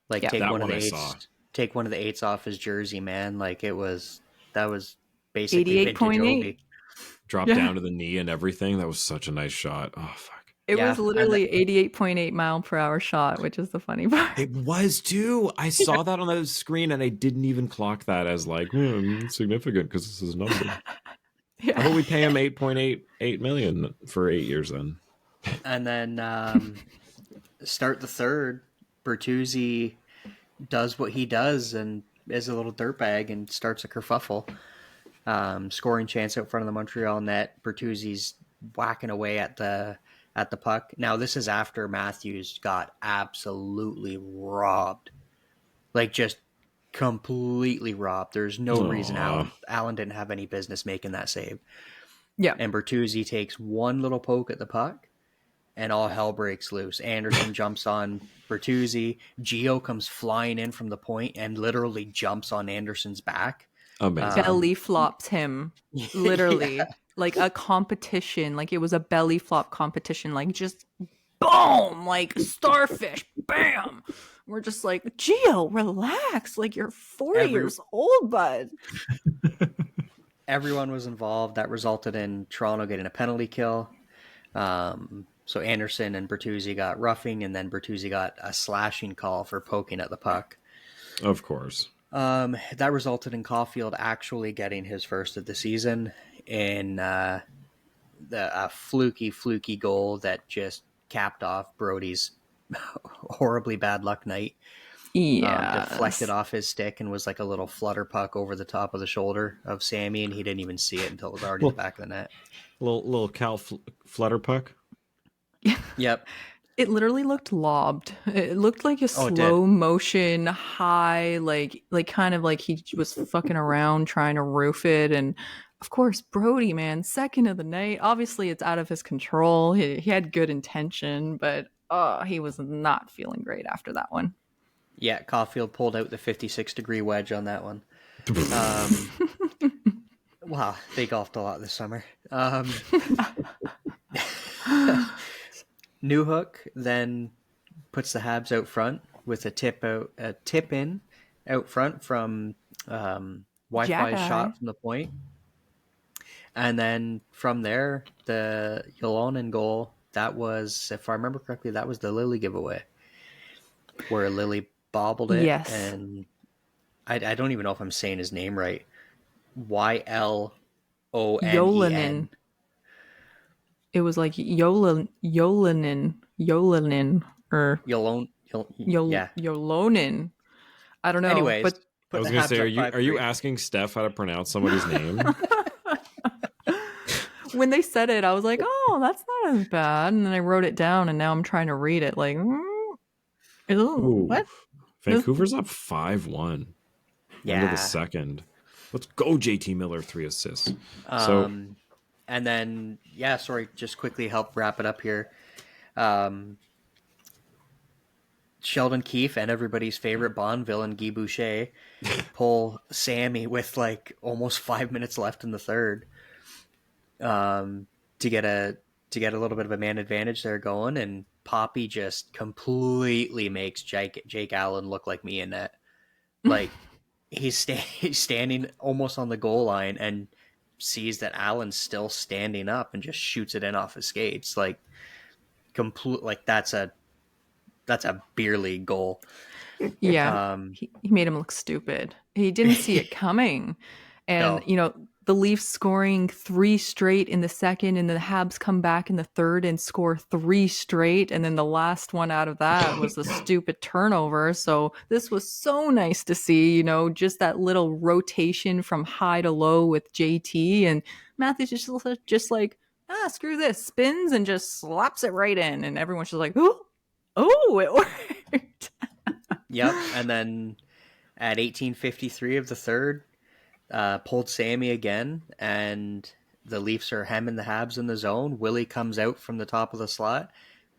Like Yeah. That one I saw. take one of the eights off his jersey, man. Like that was basically vintage 88.8. Ovi. Dropped Yeah. down to the knee and everything. That was such a nice shot. Oh fuck. It was Yeah, and literally 88.8 mile per hour shot, which is the funny part. It was too. I saw that on the screen and I didn't even clock that as like significant because this is a number. How about Yeah. we pay him 8.88 million for 8 years then? and then start the third. Bertuzzi does what he does and is a little dirtbag and starts a kerfuffle. Scoring chance out front of the Montreal net. Bertuzzi's whacking away at the puck. Now this is after Matthews got absolutely robbed, like just completely robbed. There's no reason Allen didn't have any business making that save. Yeah. And Bertuzzi takes one little poke at the puck, and all hell breaks loose. Anderson jumps on Bertuzzi. Gio comes flying in from the point and literally jumps on Anderson's back. Amazing. Belly flops him. Literally. Yeah. Like a competition. Like it was a belly flop competition. Like just boom. Like starfish. Bam. We're just like, Gio, relax. Like you're 40 years old, bud. Everyone was involved. That resulted in Toronto getting a penalty kill. So Anderson and Bertuzzi got roughing, and then Bertuzzi got a slashing call for poking at the puck. Of course. That resulted in Caulfield actually getting his first of the season in a fluky goal that just capped off Brody's horribly bad luck night. Yeah. Deflected off his stick and was like a little flutter puck over the top of the shoulder of Sammy, and he didn't even see it until it was already in the back of the net. Little Cal flutter puck. Yep. It literally looked lobbed. It looked like a slow motion high, like kind of like he was fucking around trying to roof it. And of course, Brody, man, second of the night. Obviously, it's out of his control. He had good intention, but he was not feeling great after that one. Yeah, Caulfield pulled out the 56-degree wedge on that one. Wow, they golfed a lot this summer. Newhook then puts the Habs out front with a tip in out front from Wi-Fi's shot from the point. And then from there, the Yolonen goal, that was, if I remember correctly, that was the Lily giveaway where Lily bobbled it. Yes. And I don't even know if I'm saying his name right. Yolonen. It was like Yolonen, or Yolonen. I don't know. Anyways, but I was going to say, are you asking Steph how to pronounce somebody's name? When they said it, I was like, oh, that's not as bad. And then I wrote it down, and now I'm trying to read it. Like, what? Vancouver's up 5-1. Yeah. End of the second. Let's go, JT Miller, 3 assists. And then, just quickly help wrap it up here. Sheldon Keefe and everybody's favorite Bond villain, Guy Boucher, pull Sammy with like almost 5 minutes left in the third to get a little bit of a man advantage there going. And Poppy just completely makes Jake Allen look like me in that. Like, he's standing almost on the goal line and sees that Allen's still standing up and just shoots it in off his skates. Like, that's a beer league goal. Yeah, he made him look stupid. He didn't see it coming. And, the Leafs scoring 3 straight in the second, and the Habs come back in the third and score 3 straight. And then the last one out of that was the stupid turnover. So this was so nice to see, just that little rotation from high to low with JT. And Matthews just like, screw this, spins and just slaps it right in. And everyone's just like, oh, it worked. Yep. And then at 18:53 of the third, pulled Sammy again, and the Leafs are hemming the Habs in the zone. Willie comes out from the top of the slot,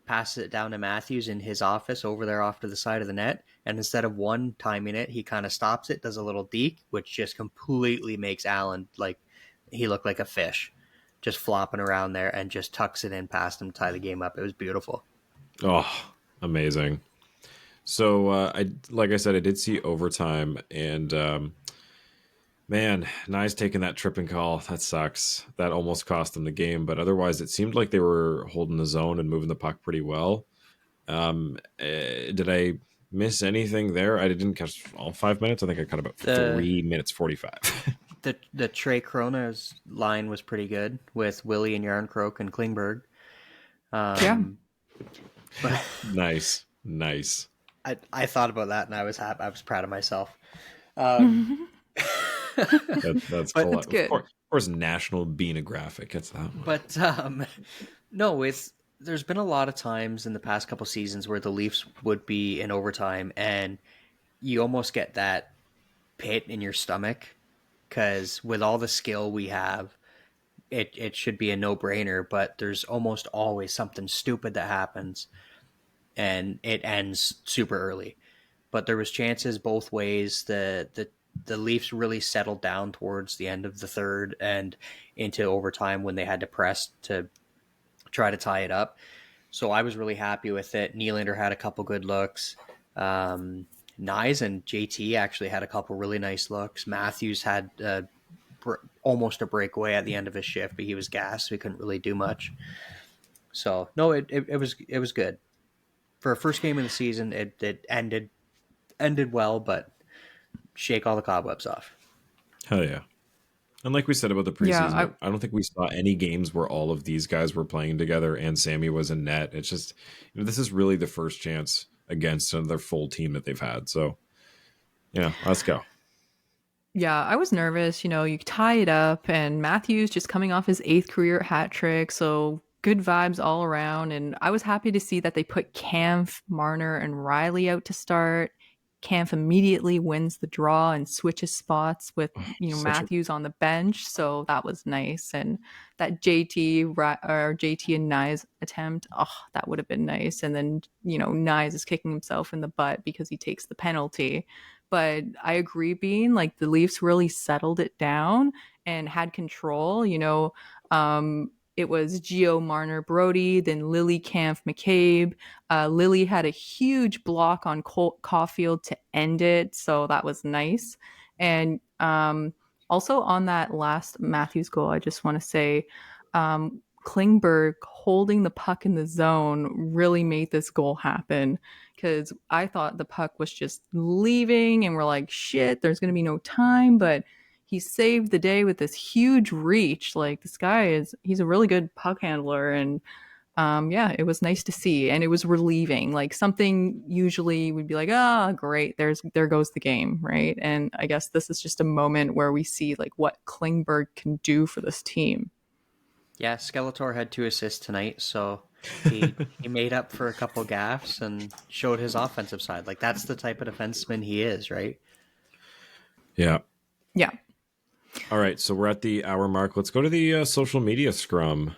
passes it down to Matthews in his office over there off to the side of the net, and instead of one timing it, he kind of stops it, does a little deke, which just completely makes Allen, like, he looked like a fish. just flopping around there and just tucks it in past him to tie the game up. It was beautiful. Oh, amazing. So like I said, I did see overtime, and man, Nye's taking that tripping call. That sucks. That almost cost them the game, but otherwise, it seemed like they were holding the zone and moving the puck pretty well. Did I miss anything there? I didn't catch all 5 minutes. I think I caught about 3 minutes 45. The Trey Krona's line was pretty good with Willie and Yarncroke and Klingberg. Yeah. But Nice. I thought about that and I was happy. I was proud of myself. That's cool. That's good. Of course, National Biehnographic. It's that one. But no, there's been a lot of times in the past couple seasons where the Leafs would be in overtime and you almost get that pit in your stomach because with all the skill we have, it should be a no-brainer, but there's almost always something stupid that happens and it ends super early. But there was chances both ways. The Leafs really settled down towards the end of the third and into overtime when they had to press to try to tie it up. So I was really happy with it. Nylander had a couple good looks. Nyes and JT actually had a couple really nice looks. Matthews had almost a breakaway at the end of his shift, but he was gassed, so he couldn't really do much. So no, it was good for a first game of the season. It ended well, but shake all the cobwebs off. Hell yeah. And like we said about the preseason, Yeah, I don't think we saw any games where all of these guys were playing together and Sammy was in net. It's just, this is really the first chance against another full team that they've had. So, let's go. Yeah, I was nervous. You tie it up, and Matthews just coming off his 8th career hat trick. So good vibes all around. And I was happy to see that they put Kampf, Marner, and Riley out to start. Kampf immediately wins the draw and switches spots with Matthews on the bench, so that was nice. And that JT and Nyes attempt, that would have been nice. And then Nyes is kicking himself in the butt because he takes the penalty. But I agree, Bean, like the Leafs really settled it down and had control. It was Gio, Marner, Brody, then Lily, Kampf, McCabe. Lily had a huge block on Caulfield to end it, so that was nice. And also on that last Matthews goal, I just want to say Klingberg holding the puck in the zone really made this goal happen, because I thought the puck was just leaving and we're like, shit, there's going to be no time, but he saved the day with this huge reach. Like, this guy he's a really good puck handler. And it was nice to see. And it was relieving. Like, something usually we'd be like, great, there goes the game, right? And I guess this is just a moment where we see like what Klingberg can do for this team. Yeah, Skeletor had 2 assists tonight, so he made up for a couple gaffes and showed his offensive side. Like, that's the type of defenseman he is, right? Yeah. Yeah. All right, so we're at the hour mark. Let's go to the social media scrum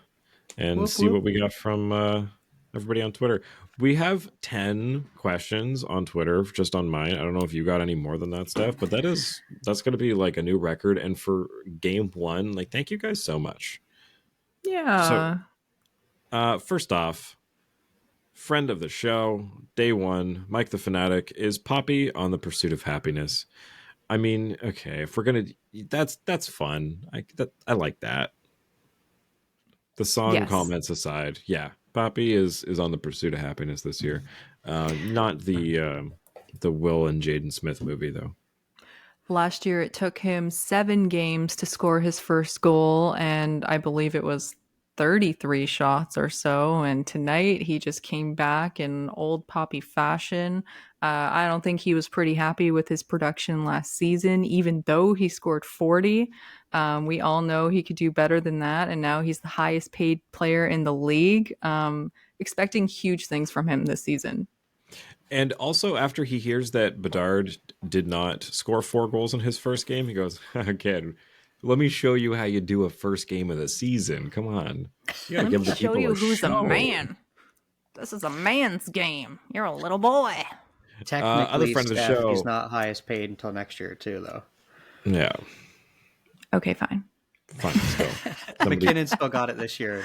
and see what we got from everybody on Twitter. We have 10 questions on Twitter, just on mine. I don't know if you got any more than that, Steph, but that's going to be like a new record. And for game 1, like, thank you guys so much. Yeah. So, first off, friend of the show, day 1, Mike the Fanatic, is Poppy on the Pursuit of Happiness. I mean, okay, if we're gonna, that's fun. I like that. The song comments aside, yeah, Poppy is on the Pursuit of Happiness this year. Not the Will and Jaden Smith movie though. Last year, it took him 7 games to score his first goal, and I believe it was 33 shots or so. And tonight, he just came back in old Poppy fashion. I don't think he was pretty happy with his production last season, even though he scored 40. We all know he could do better than that, and now he's the highest paid player in the league. Expecting huge things from him this season. And also, after he hears that Bedard did not score 4 goals in his first game, he goes, "Kid, let me show you how you do a first game of the season. Come on, you gotta give the people a who's show. a man. This is a man's game. You're a little boy." Technically, other friend of the show, he's not highest paid until next year too, though. Yeah. Okay, fine. Fine, still. Somebody, McKinnon still got it this year.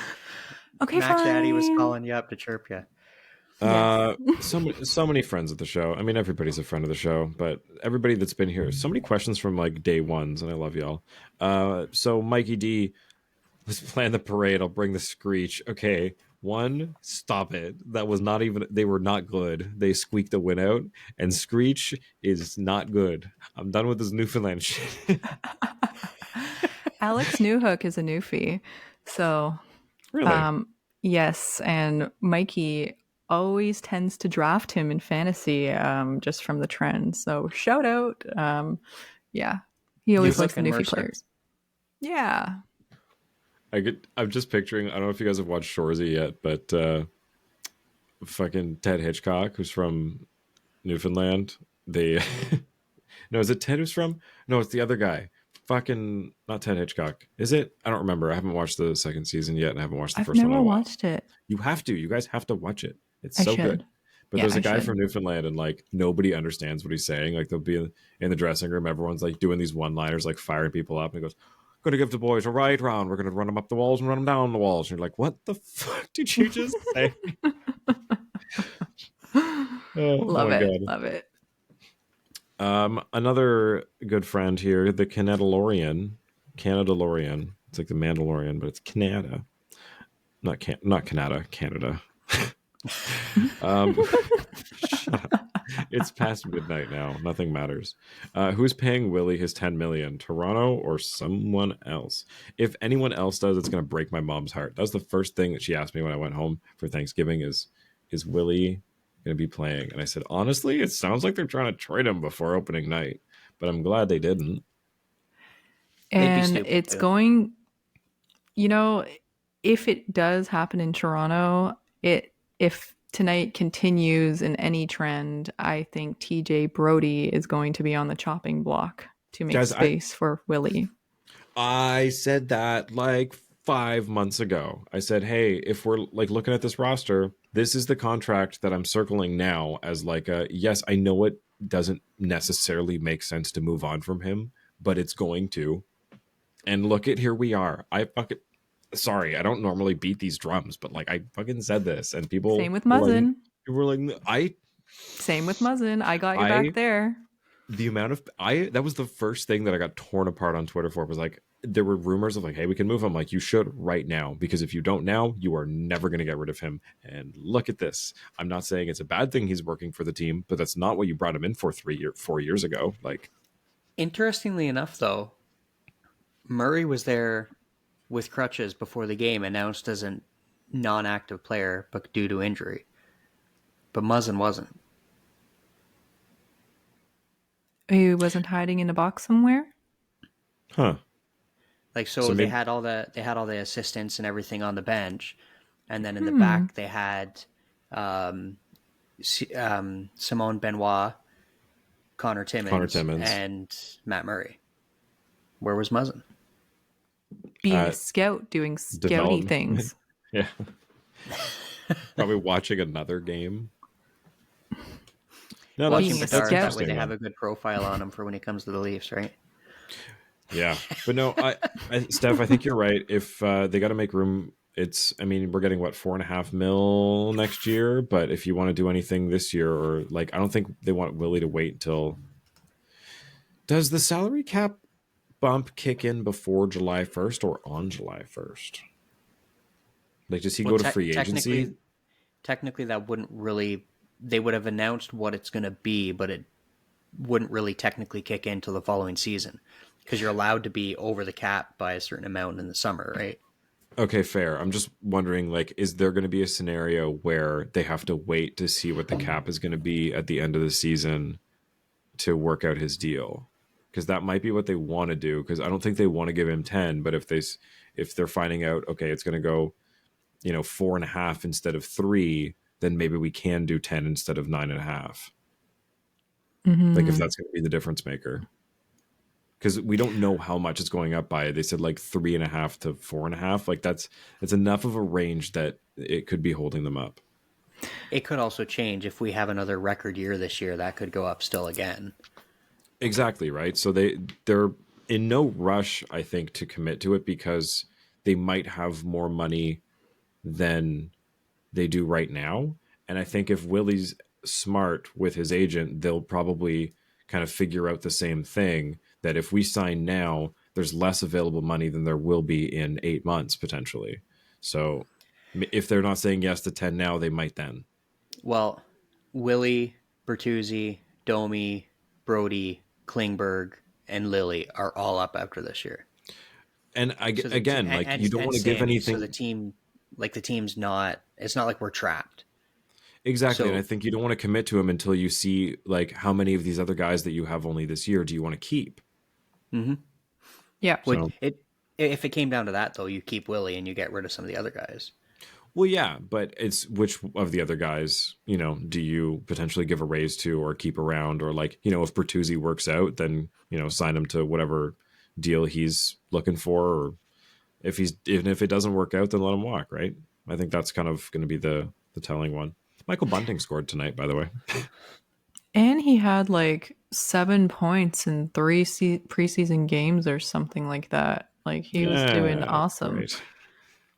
Okay, Max Daddy was fine. calling you up to chirp you. so many friends of the show. I mean, everybody's a friend of the show, but everybody that's been here, so many questions from like day ones, and I love y'all. So Mikey D, let's plan the parade. I'll bring the screech. Okay, one, stop it. That was not even. They were not good. They squeaked the win out, and screech is not good. I'm done with this Newfoundland shit. Alex Newhook is a newfie. So, Really? yes. And Mikey always tends to draft him in fantasy just from the trend. So, shout out. Yeah. He always likes the and newfie Mercer. players. Yeah. I'm just picturing. I don't know if you guys have watched Shoresy yet, but fucking Ted Hitchcock, who's from Newfoundland. They no, is it Ted who's from? No, it's the other guy. Fucking not Ted Hitchcock. Is it? I don't remember. I haven't watched the second season yet, and I haven't watched the I've first one in never a while. watched it. You have to. You guys have to watch it. It's I so should. good. But Yeah, there's a I guy should. from Newfoundland, and like nobody understands what he's saying. Like they'll be in the dressing room, everyone's like doing these one-liners, like firing people up, and he goes, "Going to give the boys a ride round. We're going to run them up the walls and run them down the walls." And you're like, "What the fuck did you just say?" Oh Love my it. god. Love it. Another good friend here, the Canadalorian. Canadalorian. It's like the Mandalorian, but it's Canada. Not Canada, Canada. Shut up. It's past midnight now. Nothing matters. Who's paying Willie his 10 million? Toronto or someone else? If anyone else does, it's going to break my mom's heart. That was the first thing that she asked me when I went home for Thanksgiving is Willie going to be playing? And I said, honestly, it sounds like they're trying to trade him before opening night, but I'm glad they didn't. And stupid, it's too. going, if it does happen in Toronto, if tonight continues in any trend, I think TJ Brody is going to be on the chopping block to make Guys, space for Willie. I said that like 5 months ago. I said, hey, if we're like looking at this roster, this is the contract that I'm circling now as like yes, I know it doesn't necessarily make sense to move on from him, but it's going to. And look at here we are. Sorry, I don't normally beat these drums, but like I fucking said this, and people Same with Muzzin. People were like, Same with Muzzin. I got your back there. The amount of that was the first thing that I got torn apart on Twitter for was like there were rumors of like, hey, we can move him. Like, you should right now, because if you don't now, you are never going to get rid of him. And look at this. I'm not saying it's a bad thing he's working for the team, but that's not what you brought him in for 4 years ago. Like, Interestingly enough, though, Murray was there with crutches before the game, announced as a non-active player, but due to injury. But Muzzin wasn't. He wasn't hiding in a box somewhere? huh? Like, so So they maybe- had all the assistants and everything on the bench, and then in the back they had Simone Benoit, Connor Timmins, and Matt Murray. Where was Muzzin? Being a scout, doing scouty development. things. Yeah. Probably watching another game. No, Watching Being a Bedard, scout. that way they interesting, have though. a good profile on him for when he comes to the Leafs, right? Yeah, but no, Steph, I think you're right. If they got to make room, I mean, we're getting what, 4.5 mil next year. But if you want to do anything this year, or like, I don't think they want Willie to wait until. Does the salary cap bump kick in before July 1st or on July 1st? Like, does he go to free agency? Technically, that wouldn't really. They would have announced what it's going to be, but it wouldn't really technically kick in until the following season, because you're allowed to be over the cap by a certain amount in the summer, right? Okay, fair. I'm just wondering, like, is there going to be a scenario where they have to wait to see what the cap is going to be at the end of the season to work out his deal? Because that might be what they want to do. Because I don't think they want to give him 10, but if they're finding out, okay, it's going to go, 4.5 instead of 3, then maybe we can do 10 instead of 9.5. Like, if that's going to be the difference maker. Because we don't know how much it's going up by. They said like 3.5 to 4.5. Like it's enough of a range that it could be holding them up. It could also change if we have another record year this year. That could go up still again. Exactly, right? So in no rush, I think, to commit to it because they might have more money than they do right now. And I think if Willie's smart with his agent, they'll probably kind of figure out the same thing, that if we sign now, there's less available money than there will be in 8 months potentially. So if they're not saying yes to 10 now, they might then. Well, Willie, Bertuzzi, Domi, Brody, Klingberg, and Lilly are all up after this year. And again, like, and, you don't want to give Sammy, anything. So the team's not. It's not like we're trapped. Exactly. So, and I think you don't want to commit to him until you see, like, how many of these other guys that you have only this year do you want to keep? mm-hmm. Yeah. So, If it came down to that, though, you keep Willie and you get rid of some of the other guys. well, yeah, but it's which of the other guys, do you potentially give a raise to or keep around? Or, like, if Bertuzzi works out, then, sign him to whatever deal he's looking for. Or even if it doesn't work out, then let him walk, right? I think that's kind of going to be the telling one. Michael Bunting scored tonight, by the way. And he had like 7 points in 3 preseason games or something like that. Like, he was doing awesome. Great.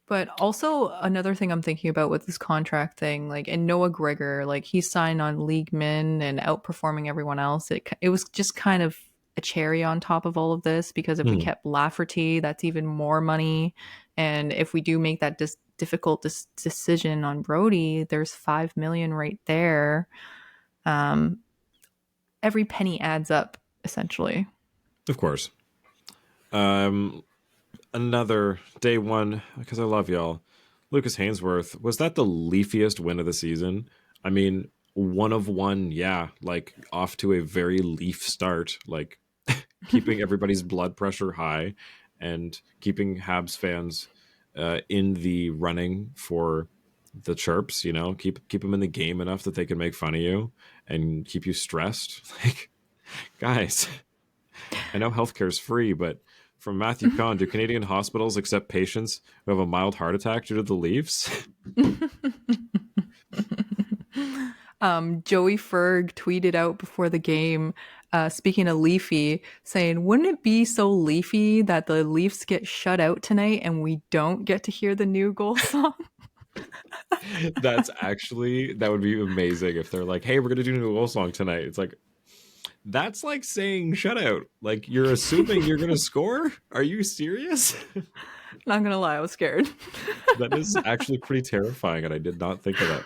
But also another thing I'm thinking about with this contract thing, like, and Noah Gregor, like, he signed on league min and outperforming everyone else. It was just kind of a cherry on top of all of this, because if we kept Lafferty, that's even more money. And if we do make that difficult decision on Brody, there's $5 million right there. Every penny adds up, essentially. Of course. Another day one, because I love y'all. Lucas Hainsworth, was that the leafiest win of the season? I mean, 1 of 1, yeah, like, off to a very Leaf start, like, keeping everybody's blood pressure high and keeping Habs fans in the running for the chirps. Keep them in the game enough that they can make fun of you and keep you stressed. Like, guys, I know healthcare is free, but from Matthew Kahn, do Canadian hospitals accept patients who have a mild heart attack due to the Leafs? Joey Ferg tweeted out before the game, speaking of Leafy, saying, wouldn't it be so Leafy that the Leafs get shut out tonight and we don't get to hear the new goal song? That would be amazing if they're like, hey, we're going to do a new goal song tonight. It's like, that's like saying shutout. Like, you're assuming you're going to score? Are you serious? Not gonna lie, I was scared. That is actually pretty terrifying, and I did not think of that.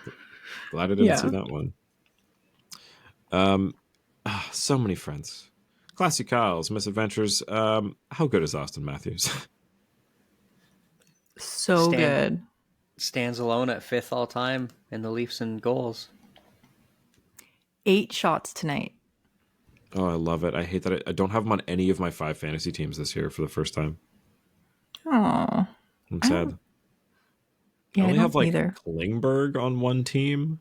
Glad I didn't see that one. So many friends. Classy Kyle's Misadventures. How good is Austin Matthews? So good. Stands alone at 5th all time in the Leafs in goals. 8 shots tonight. Oh, I love it. I hate that I don't have him on any of my 5 fantasy teams this year for the first time. Oh, I'm sad. Yeah, I only have like either. Klingberg on one team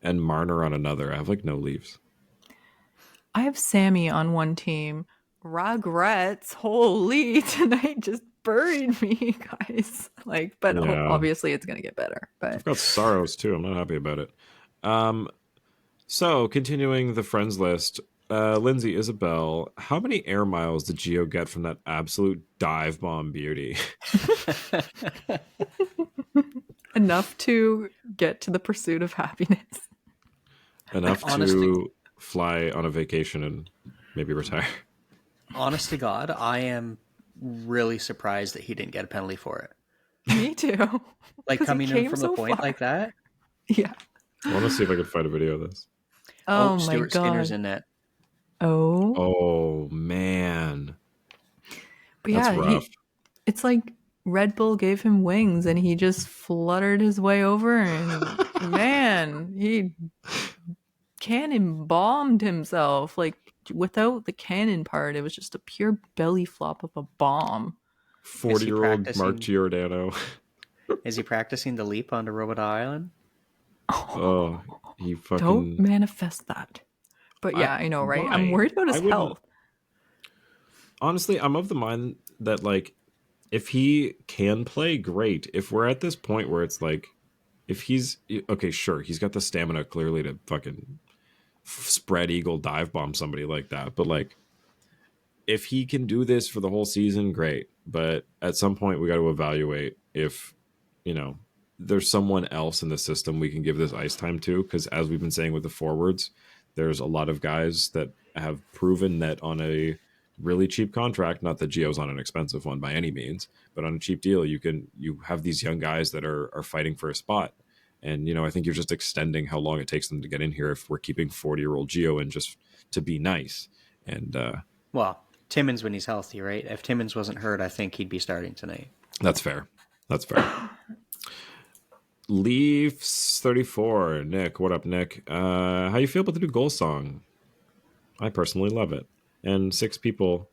and Marner on another. I have like no Leafs. I have Sammy on one team. Regrets. Holy, tonight just buried me, guys. Like, but obviously it's gonna get better. But I've got Sorrows too. I'm not happy about it. So continuing the friends list, Lindsay Isabel, how many air miles did Gio get from that absolute dive bomb beauty? Enough to get to the pursuit of happiness. Enough to fly on a vacation and maybe retire. Honest to God, I am really surprised that he didn't get a penalty for it. Me too. Like, coming in from the point like that. Yeah. I want to see if I can find a video of this. Oh my Stuart God. Skinner's in net. Oh man. But that's rough. It's like Red Bull gave him wings and he just fluttered his way over, and man, he cannon bombed himself. Like, without the cannon part, it was just a pure belly flop of a bomb. 40-year-old Mark Giordano. Is he practicing the leap onto Robot Island? Oh, he fucking... Don't manifest that. But yeah, I know, right? Why? I'm worried about his health. Honestly, I'm of the mind that, like, if he can play, great. If we're at this point where it's like, if he's... Okay, sure, he's got the stamina clearly to fucking spread eagle dive bomb somebody like that. But, like, if he can do this for the whole season, great. But at some point, we got to evaluate if, you know, there's someone else in the system we can give this ice time to. Because as we've been saying with the forwards, there's a lot of guys that have proven that on a really cheap contract, not that Gio's on an expensive one by any means, but on a cheap deal, you have these young guys that are fighting for a spot. And, you know, I think you're just extending how long it takes them to get in here if we're keeping 40-year-old Gio in just to be nice. And Well, Timmins when he's healthy, right? If Timmins wasn't hurt, I think he'd be starting tonight. that's fair. That's fair. Leafs 34. Nick, what up, Nick? How you feel about the new goal song? I personally love it. And 6 people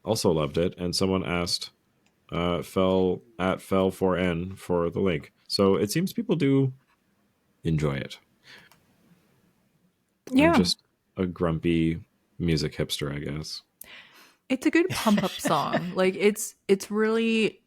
also loved it. And someone asked, fell4n for the link. So it seems people do enjoy it. Yeah. I'm just a grumpy music hipster, I guess. It's a good pump up song. Like it's really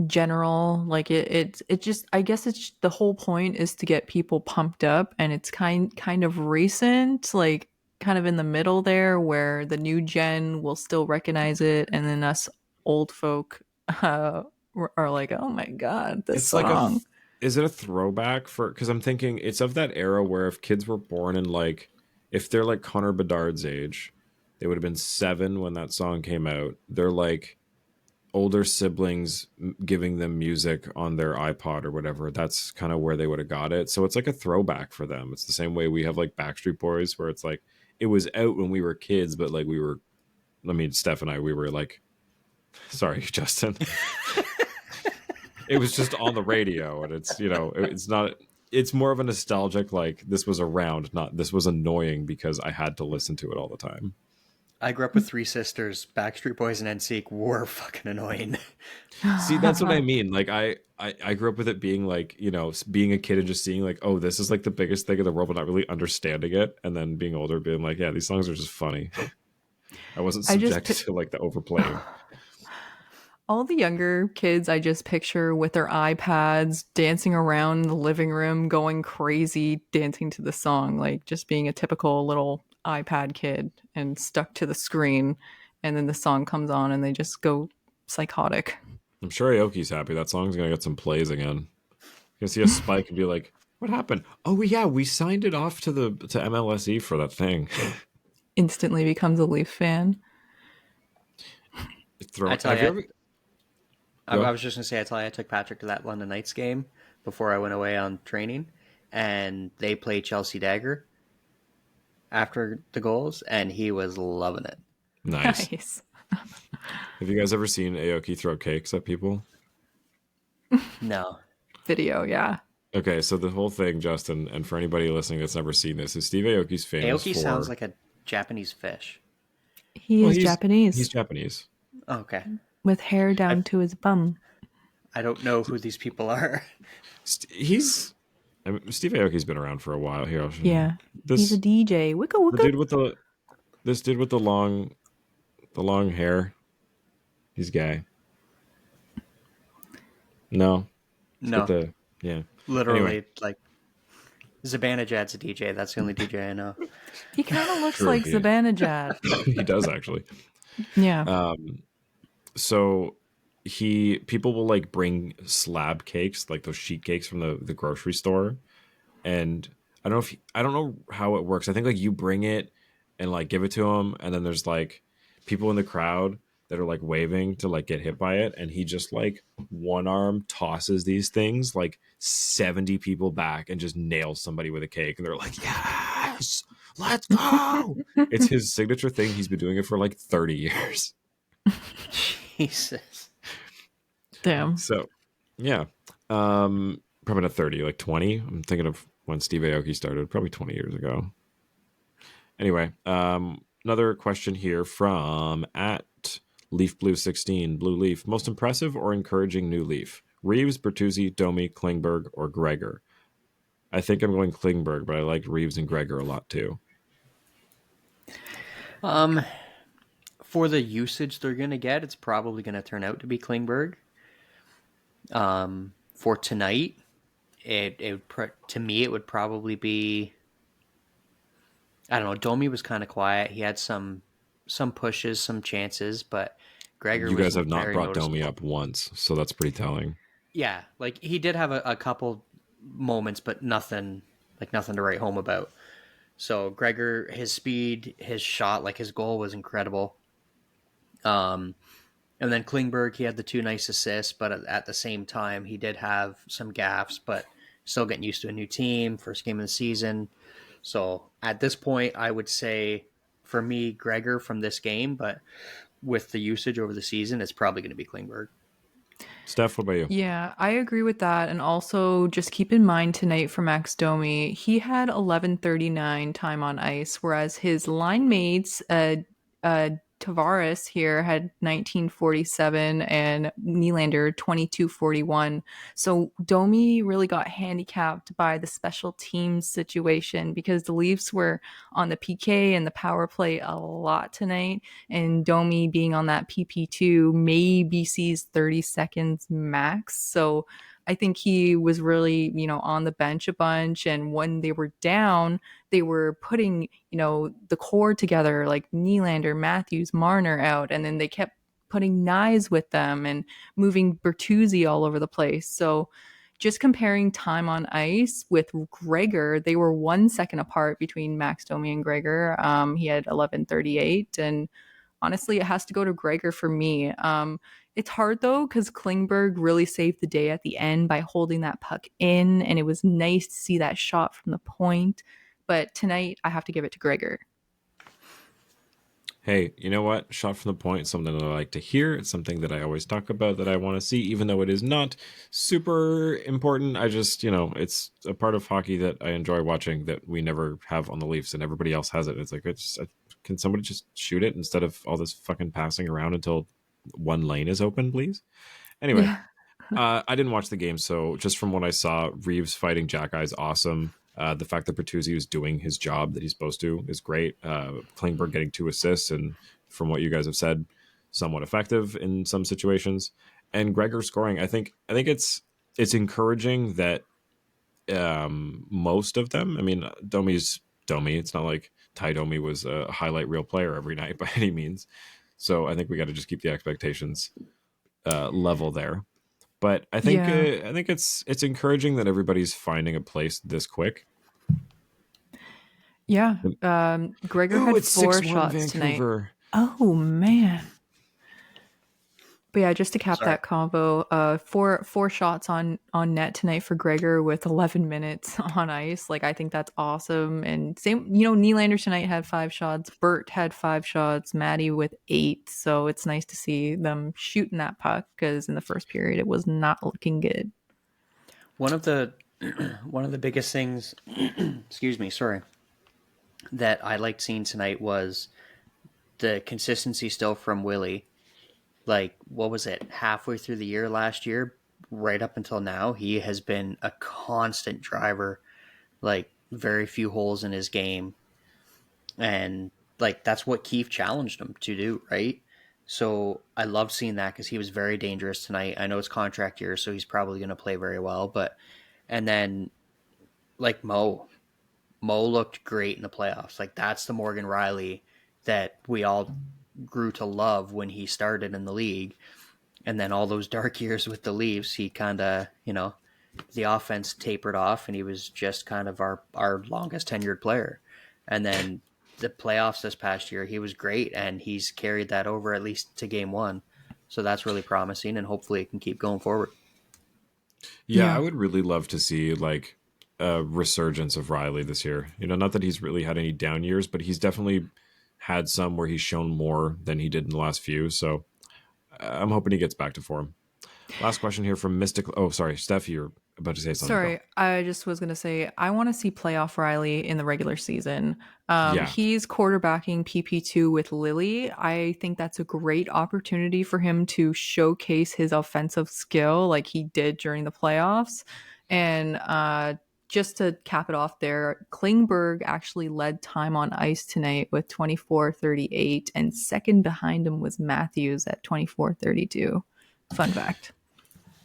general. Like it just, I guess it's the whole point is to get people pumped up, and it's kind of recent, like kind of in the middle there where the new gen will still recognize it, and then us old folk are like, oh my god, this It's song. like is it a throwback for, because I'm thinking it's of that era where if kids were born in, like, if they're like Connor Bedard's age, they would have been 7 when that song came out. They're like older siblings giving them music on their iPod or whatever. That's kind of where they would have got it. So it's like a throwback for them. It's the same way we have like Backstreet Boys, where it's like it was out when we were kids, but like Steph and I, we were like, sorry, Justin. It was just on the radio, and it's, you know, it's not, it's more of a nostalgic, like this was around, not this was annoying because I had to listen to it all the time. I grew up with 3 sisters. Backstreet Boys and NSYNC were fucking annoying. See, that's what I mean. Like I grew up with it being like, you know, being a kid and just seeing like, oh, this is like the biggest thing in the world, but not really understanding it. And then being older, being like, yeah, these songs are just funny. I wasn't subjected to like the overplaying. All the younger kids I just picture with their iPads dancing around the living room, going crazy, dancing to the song, like just being a typical little iPad kid and stuck to the screen. And then the song comes on and they just go psychotic. I'm sure Aoki's happy. That song's going to get some plays again. You can see a spike and be like, what happened? Oh, yeah, we signed it off to MLSE for that thing. Instantly becomes a Leaf fan. I was just going to say, I tell you, I took Patrick to that London Knights game before I went away on training, and they played Chelsea Dagger after the goals, and he was loving it. Nice. Have you guys ever seen Aoki throw cakes at people? No. Video, yeah. Okay, so the whole thing, Justin, and for anybody listening that's never seen this, is Steve Aoki's famous Aoki sounds like a Japanese fish. He's Japanese. He's Japanese. Oh, okay. With hair down to his bum. I don't know who these people are. Steve Aoki's been around for a while here. Yeah, he's a DJ. Wicca wicca. This dude with the long hair. He's gay. No. Yeah. Literally, anyway. like Zabanajad's a DJ. That's the only DJ I know. He kind of looks like Zabanajad. He does actually. Yeah. So people will like bring slab cakes, like those sheet cakes from the grocery store, and I don't know how it works. I think like you bring it and like give it to him, and then there's like people in the crowd that are like waving to like get hit by it, and he just like one arm tosses these things like 70 people back and just nails somebody with a cake, and they're like, yes, let's go. It's his signature thing. He's been doing it for like 30 years. Jesus. Damn. So, yeah. Probably not 30, like 20. I'm thinking of when Steve Aoki started, probably 20 years ago. Anyway, another question here from @LeafBlue16, Blue Leaf. Most impressive or encouraging new Leaf? Reeves, Bertuzzi, Domi, Klingberg, or Gregor? I think I'm going Klingberg, but I liked Reeves and Gregor a lot too. For the usage they're going to get, it's probably going to turn out to be Klingberg. For tonight, to me, it would probably be, I don't know, Domi was kind of quiet. He had some some pushes, some chances, but Gregor You was guys have not very brought Domi noticeable. up once, so that's pretty telling. Yeah, like he did have a couple moments, but nothing to write home about. So Gregor, his speed, his shot, like his goal was incredible. Um, and then Klingberg, he had the two nice assists, but at the same time, he did have some gaffes, but still getting used to a new team, first game of the season. So at this point, I would say for me, Gregor from this game, but with the usage over the season, it's probably going to be Klingberg. Steph, what about you? Yeah, I agree with that. And also just keep in mind tonight for Max Domi, he had 11:39 time on ice, whereas his line mates, uh, Tavares here had 19:47 and Nylander 22:41. So Domi really got handicapped by the special teams situation because the Leafs were on the PK and the power play a lot tonight, and Domi being on that PP2 maybe sees 30 seconds max. So I think he was really, on the bench a bunch. And when they were down, they were putting, the core together like Nylander, Matthews, Marner out. And then they kept putting Nyes with them and moving Bertuzzi all over the place. So just comparing time on ice with Gregor, they were 1 second apart between Max Domi and Gregor. He had 11:38, and honestly, it has to go to Gregor for me. It's hard though because Klingberg really saved the day at the end by holding that puck in, and it was nice to see that shot from the point. But tonight, I have to give it to Gregor. Hey, you know what? Shot from the point, something that I like to hear. It's something that I always talk about that I want to see, even though it is not super important. I just, it's a part of hockey that I enjoy watching that we never have on the Leafs and everybody else has it. It's like, can somebody just shoot it instead of all this fucking passing around until one lane is open, please? Anyway, Yeah. I didn't watch the game, so just from what I saw, Reeves fighting Jack Eye's awesome. The fact that Bertuzzi was doing his job that he's supposed to is great. Klingberg getting 2 assists, and from what you guys have said, somewhat effective in some situations. And Gregor scoring, I think it's encouraging that most of them. I mean, Domi's Domi. It's not like Ty Domi was a highlight reel player every night by any means. So I think we got to just keep the expectations level there. But Yeah. I think it's encouraging that everybody's finding a place this quick. Yeah. Gregor Ooh, had it's 4 6-1 shots tonight. Vancouver. Oh, man. But yeah, just to cap Sorry. that combo, four shots on net tonight for Gregor with 11 minutes on ice. Like I think that's awesome. And same, Nylander tonight had 5 shots. Bert had 5 shots. Maddie with 8. So it's nice to see them shooting that puck because in the first period it was not looking good. One of the one of the biggest things, excuse me, sorry, that I liked seeing tonight was the consistency still from Willie. Like, what was it, halfway through the year last year, right up until now, he has been a constant driver, like, very few holes in his game. And, like, that's what Keefe challenged him to do, right? So I love seeing that because he was very dangerous tonight. I know it's contract year, so he's probably going to play very well. But, and then, like, Mo looked great in the playoffs. Like, that's the Morgan Riley that we all grew to love when he started in the league. And then all those dark years with the Leafs, he kind of, the offense tapered off and he was just kind of our longest tenured player. And then the playoffs this past year, he was great and he's carried that over at least to game 1. So that's really promising and hopefully it can keep going forward. Yeah, I would really love to see like a resurgence of Riley this year. Not that he's really had any down years, but he's definitely had some where he's shown more than he did in the last few. So I'm hoping he gets back to form. Last question here from Mystic. Oh, sorry, Steph, you're about to say something. Sorry, I just was going to say, I want to see playoff Riley in the regular season. Yeah. He's quarterbacking PP2 with Lily. I think that's a great opportunity for him to showcase his offensive skill like he did during the playoffs. And just to cap it off there, Klingberg actually led time on ice tonight with 24:38, and second behind him was Matthews at 24:32. Fun fact.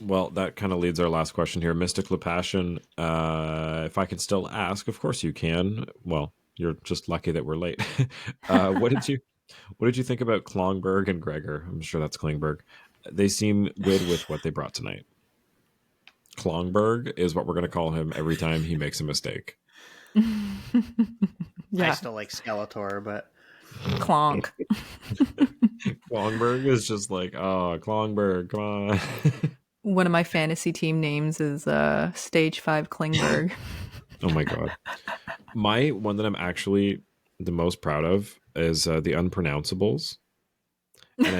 Well, that kind of leads our last question here. Mystic LePassion, if I can still ask, of course you can. Well, you're just lucky that we're late. What did you What did you think about Klongberg and Gregor? I'm sure that's Klingberg. They seem good with what they brought tonight. Klongberg is what we're going to call him every time he makes a mistake. I Yeah, still like Skeletor, but clonk. Klongberg is just like, oh, Klongberg, come on. One of my fantasy team names is Stage 5 Klingberg. Oh my god. My one that I'm actually the most proud of is the unpronounceables. And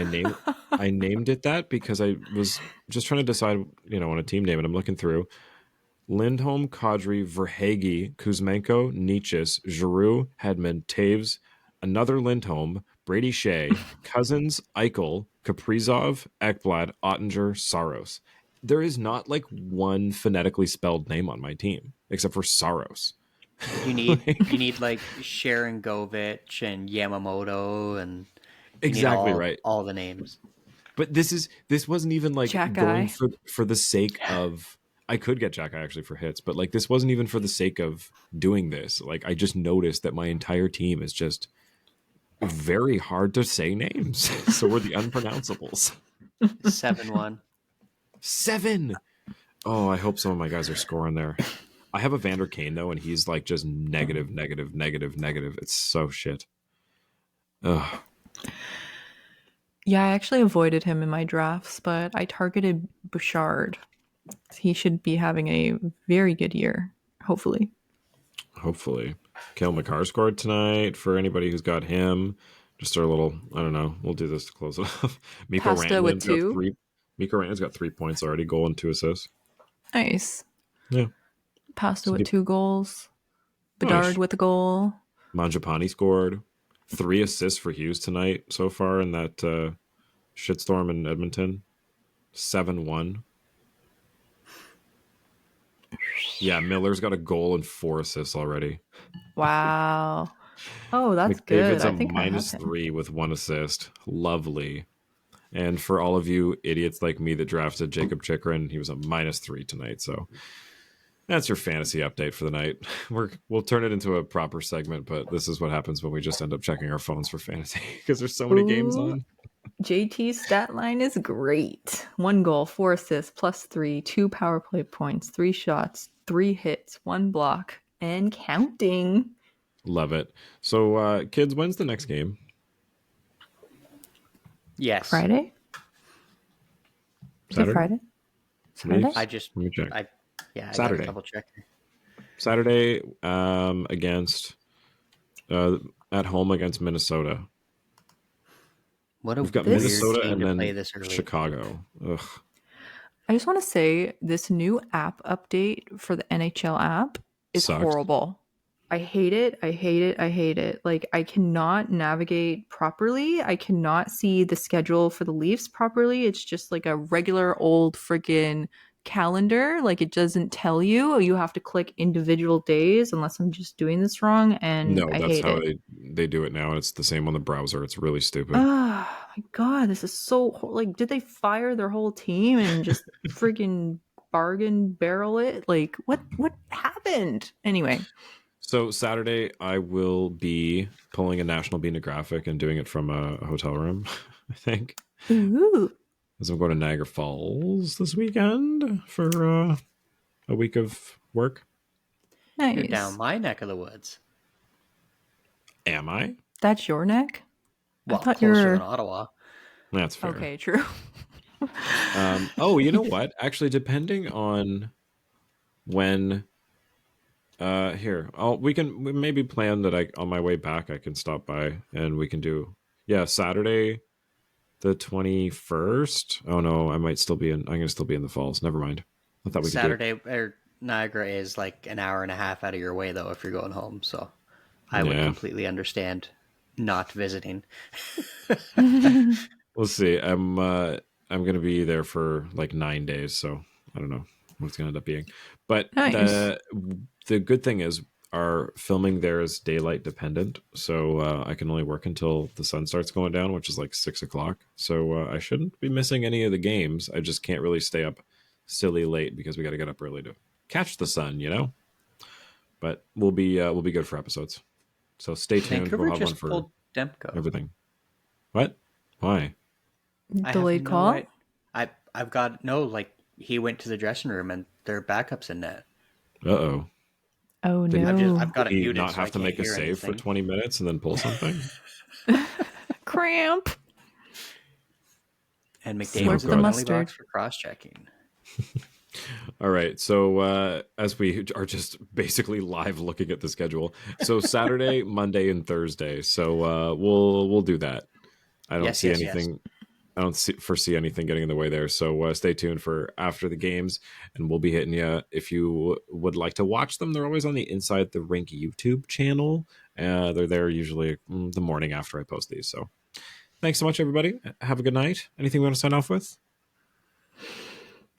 I named it that because I was just trying to decide, on a team name, and I'm looking through Lindholm, Kadri, Verhage, Kuzmenko, Nietzsche, Giroux, Hedman, Taves, another Lindholm, Brady Shea, Cousins, Eichel, Kaprizov, Ekblad, Ottinger, Saros. There is not like one phonetically spelled name on my team except for Saros. you need like Sharon Govich and Yamamoto, and you need Exactly right. all the names. But this wasn't even like Jack going Guy. for the sake of. I could get Jack Eye actually for hits, but like this wasn't even for the sake of doing this. Like I just noticed that my entire team is just very hard to say names. So we're the unpronounceables. 7-1. 7. Oh, I hope some of my guys are scoring there. I have a Vander Kane though, and he's like just negative, negative, negative, negative. It's so shit. Ugh. Yeah, I actually avoided him in my drafts, but I targeted Bouchard. He should be having a very good year, hopefully. Hopefully. Kale McCarr scored tonight for anybody who's got him. Just our little, I don't know. We'll do this to close it off. Mikko Pasta with Rantanen's got 2. 3. Mikko Rantanen's got 3 points already, goal and 2 assists. Nice. Yeah. Pasta So with 2 goals. Bedard Nice. with a goal. Mangiapane scored 3 assists for Hughes tonight so far in that shitstorm in Edmonton. 7-1. Yeah, Miller's got a goal and 4 assists already. Wow. Oh, that's good. McDavid's a I think I have him. -3 with 1 assist. Lovely. And for all of you idiots like me that drafted Jacob Chikrin, he was a -3 tonight. So that's your fantasy update for the night. We'll turn it into a proper segment, but this is what happens when we just end up checking our phones for fantasy because there's so many games Ooh. on. JT's stat line is great. 1 goal, 4 assists, +3, 2 power play points, 3 shots, 3 hits, 1 block, and counting. Love it. So, kids, when's the next game? Yes. Friday? Is it Saturday? Friday? Saturday? Leafs? I just Let me check. I gotta Saturday. double check. Saturday against at home against Minnesota. What a We've got weird Minnesota team and to then play this early. Chicago. Ugh. I just want to say this new app update for the NHL app is Sucks. horrible. I hate it. I hate it. I hate it. Like, I cannot navigate properly. I cannot see the schedule for the Leafs properly. It's just like a regular old freaking calendar. Like, it doesn't tell you. You have to click individual days unless I'm just doing this wrong. And No, I that's hate how it. they do it now, and it's the same on the browser. It's really stupid. Oh my god, this is so like. Did they fire their whole team and just freaking bargain barrel it? Like, what happened? Anyway, So Saturday, I will be pulling a national Biehnographic and doing it from a hotel room, I think. ooh, As I'm going to Niagara Falls this weekend for a week of work. nice. You're down my neck of the woods. Am I? That's your neck. Well, I thought you closer were than Ottawa. That's fair. okay. True. Oh, you know what? Actually, depending on when here, we maybe plan that I on my way back I can stop by and we can do Saturday the 21st. Oh no, I'm gonna still be in the falls. Never mind. I thought we could do it. Saturday or Niagara is like an hour and a half out of your way though if you're going home. So I would Yeah. completely understand not visiting. We'll see. I'm gonna be there for like 9 days, so I don't know what it's gonna end up being. But Nice. the good thing is our filming there is daylight dependent, so I can only work until the sun starts going down, which is like 6 o'clock. So I shouldn't be missing any of the games. I just can't really stay up silly late because we got to get up early to catch the sun, But we'll be good for episodes. So stay tuned. Vancouver We'll have one just for pulled Demko. everything. What? Why? I have Delayed no call? I've got no, like, he went to the dressing room and their backup's in net. Uh-oh. Oh Did he, I've no. got did it he muted not so I have to can't make a hear save for anything. 20 minutes and then pull something? Cramp. And Slurp McDavid's in the the God. penalty mustard. box for cross-checking. All right. So as we are just basically live looking at the schedule, so Saturday, Monday, and Thursday. So we'll do that. I don't Yes, see yes, yes. anything. I don't foresee anything getting in the way there. So stay tuned for after the games, and we'll be hitting you if you would like to watch them. They're always on the Inside the Rink YouTube channel. They're there usually the morning after I post these. So thanks so much, everybody. Have a good night. Anything we want to sign off with?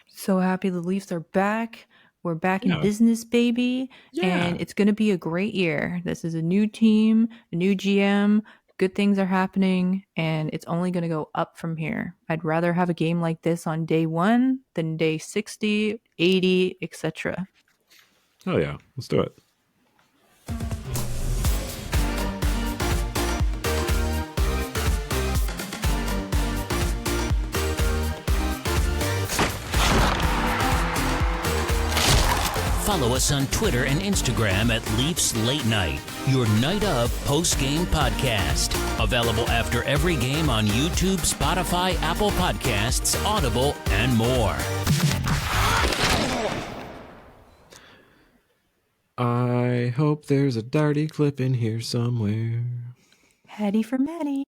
So happy the Leafs are back. We're back in Yeah. business, baby. Yeah. And it's going to be a great year. This is a new team, a new GM. Good things are happening, and it's only going to go up from here. I'd rather have a game like this on day 1 than day 60, 80, etc. Oh yeah. Let's do it. Follow us on Twitter and Instagram at Leafs Late Night, your night of post-game podcast. Available after every game on YouTube, Spotify, Apple Podcasts, Audible, and more. I hope there's a Darty clip in here somewhere. Hattie for Maddie.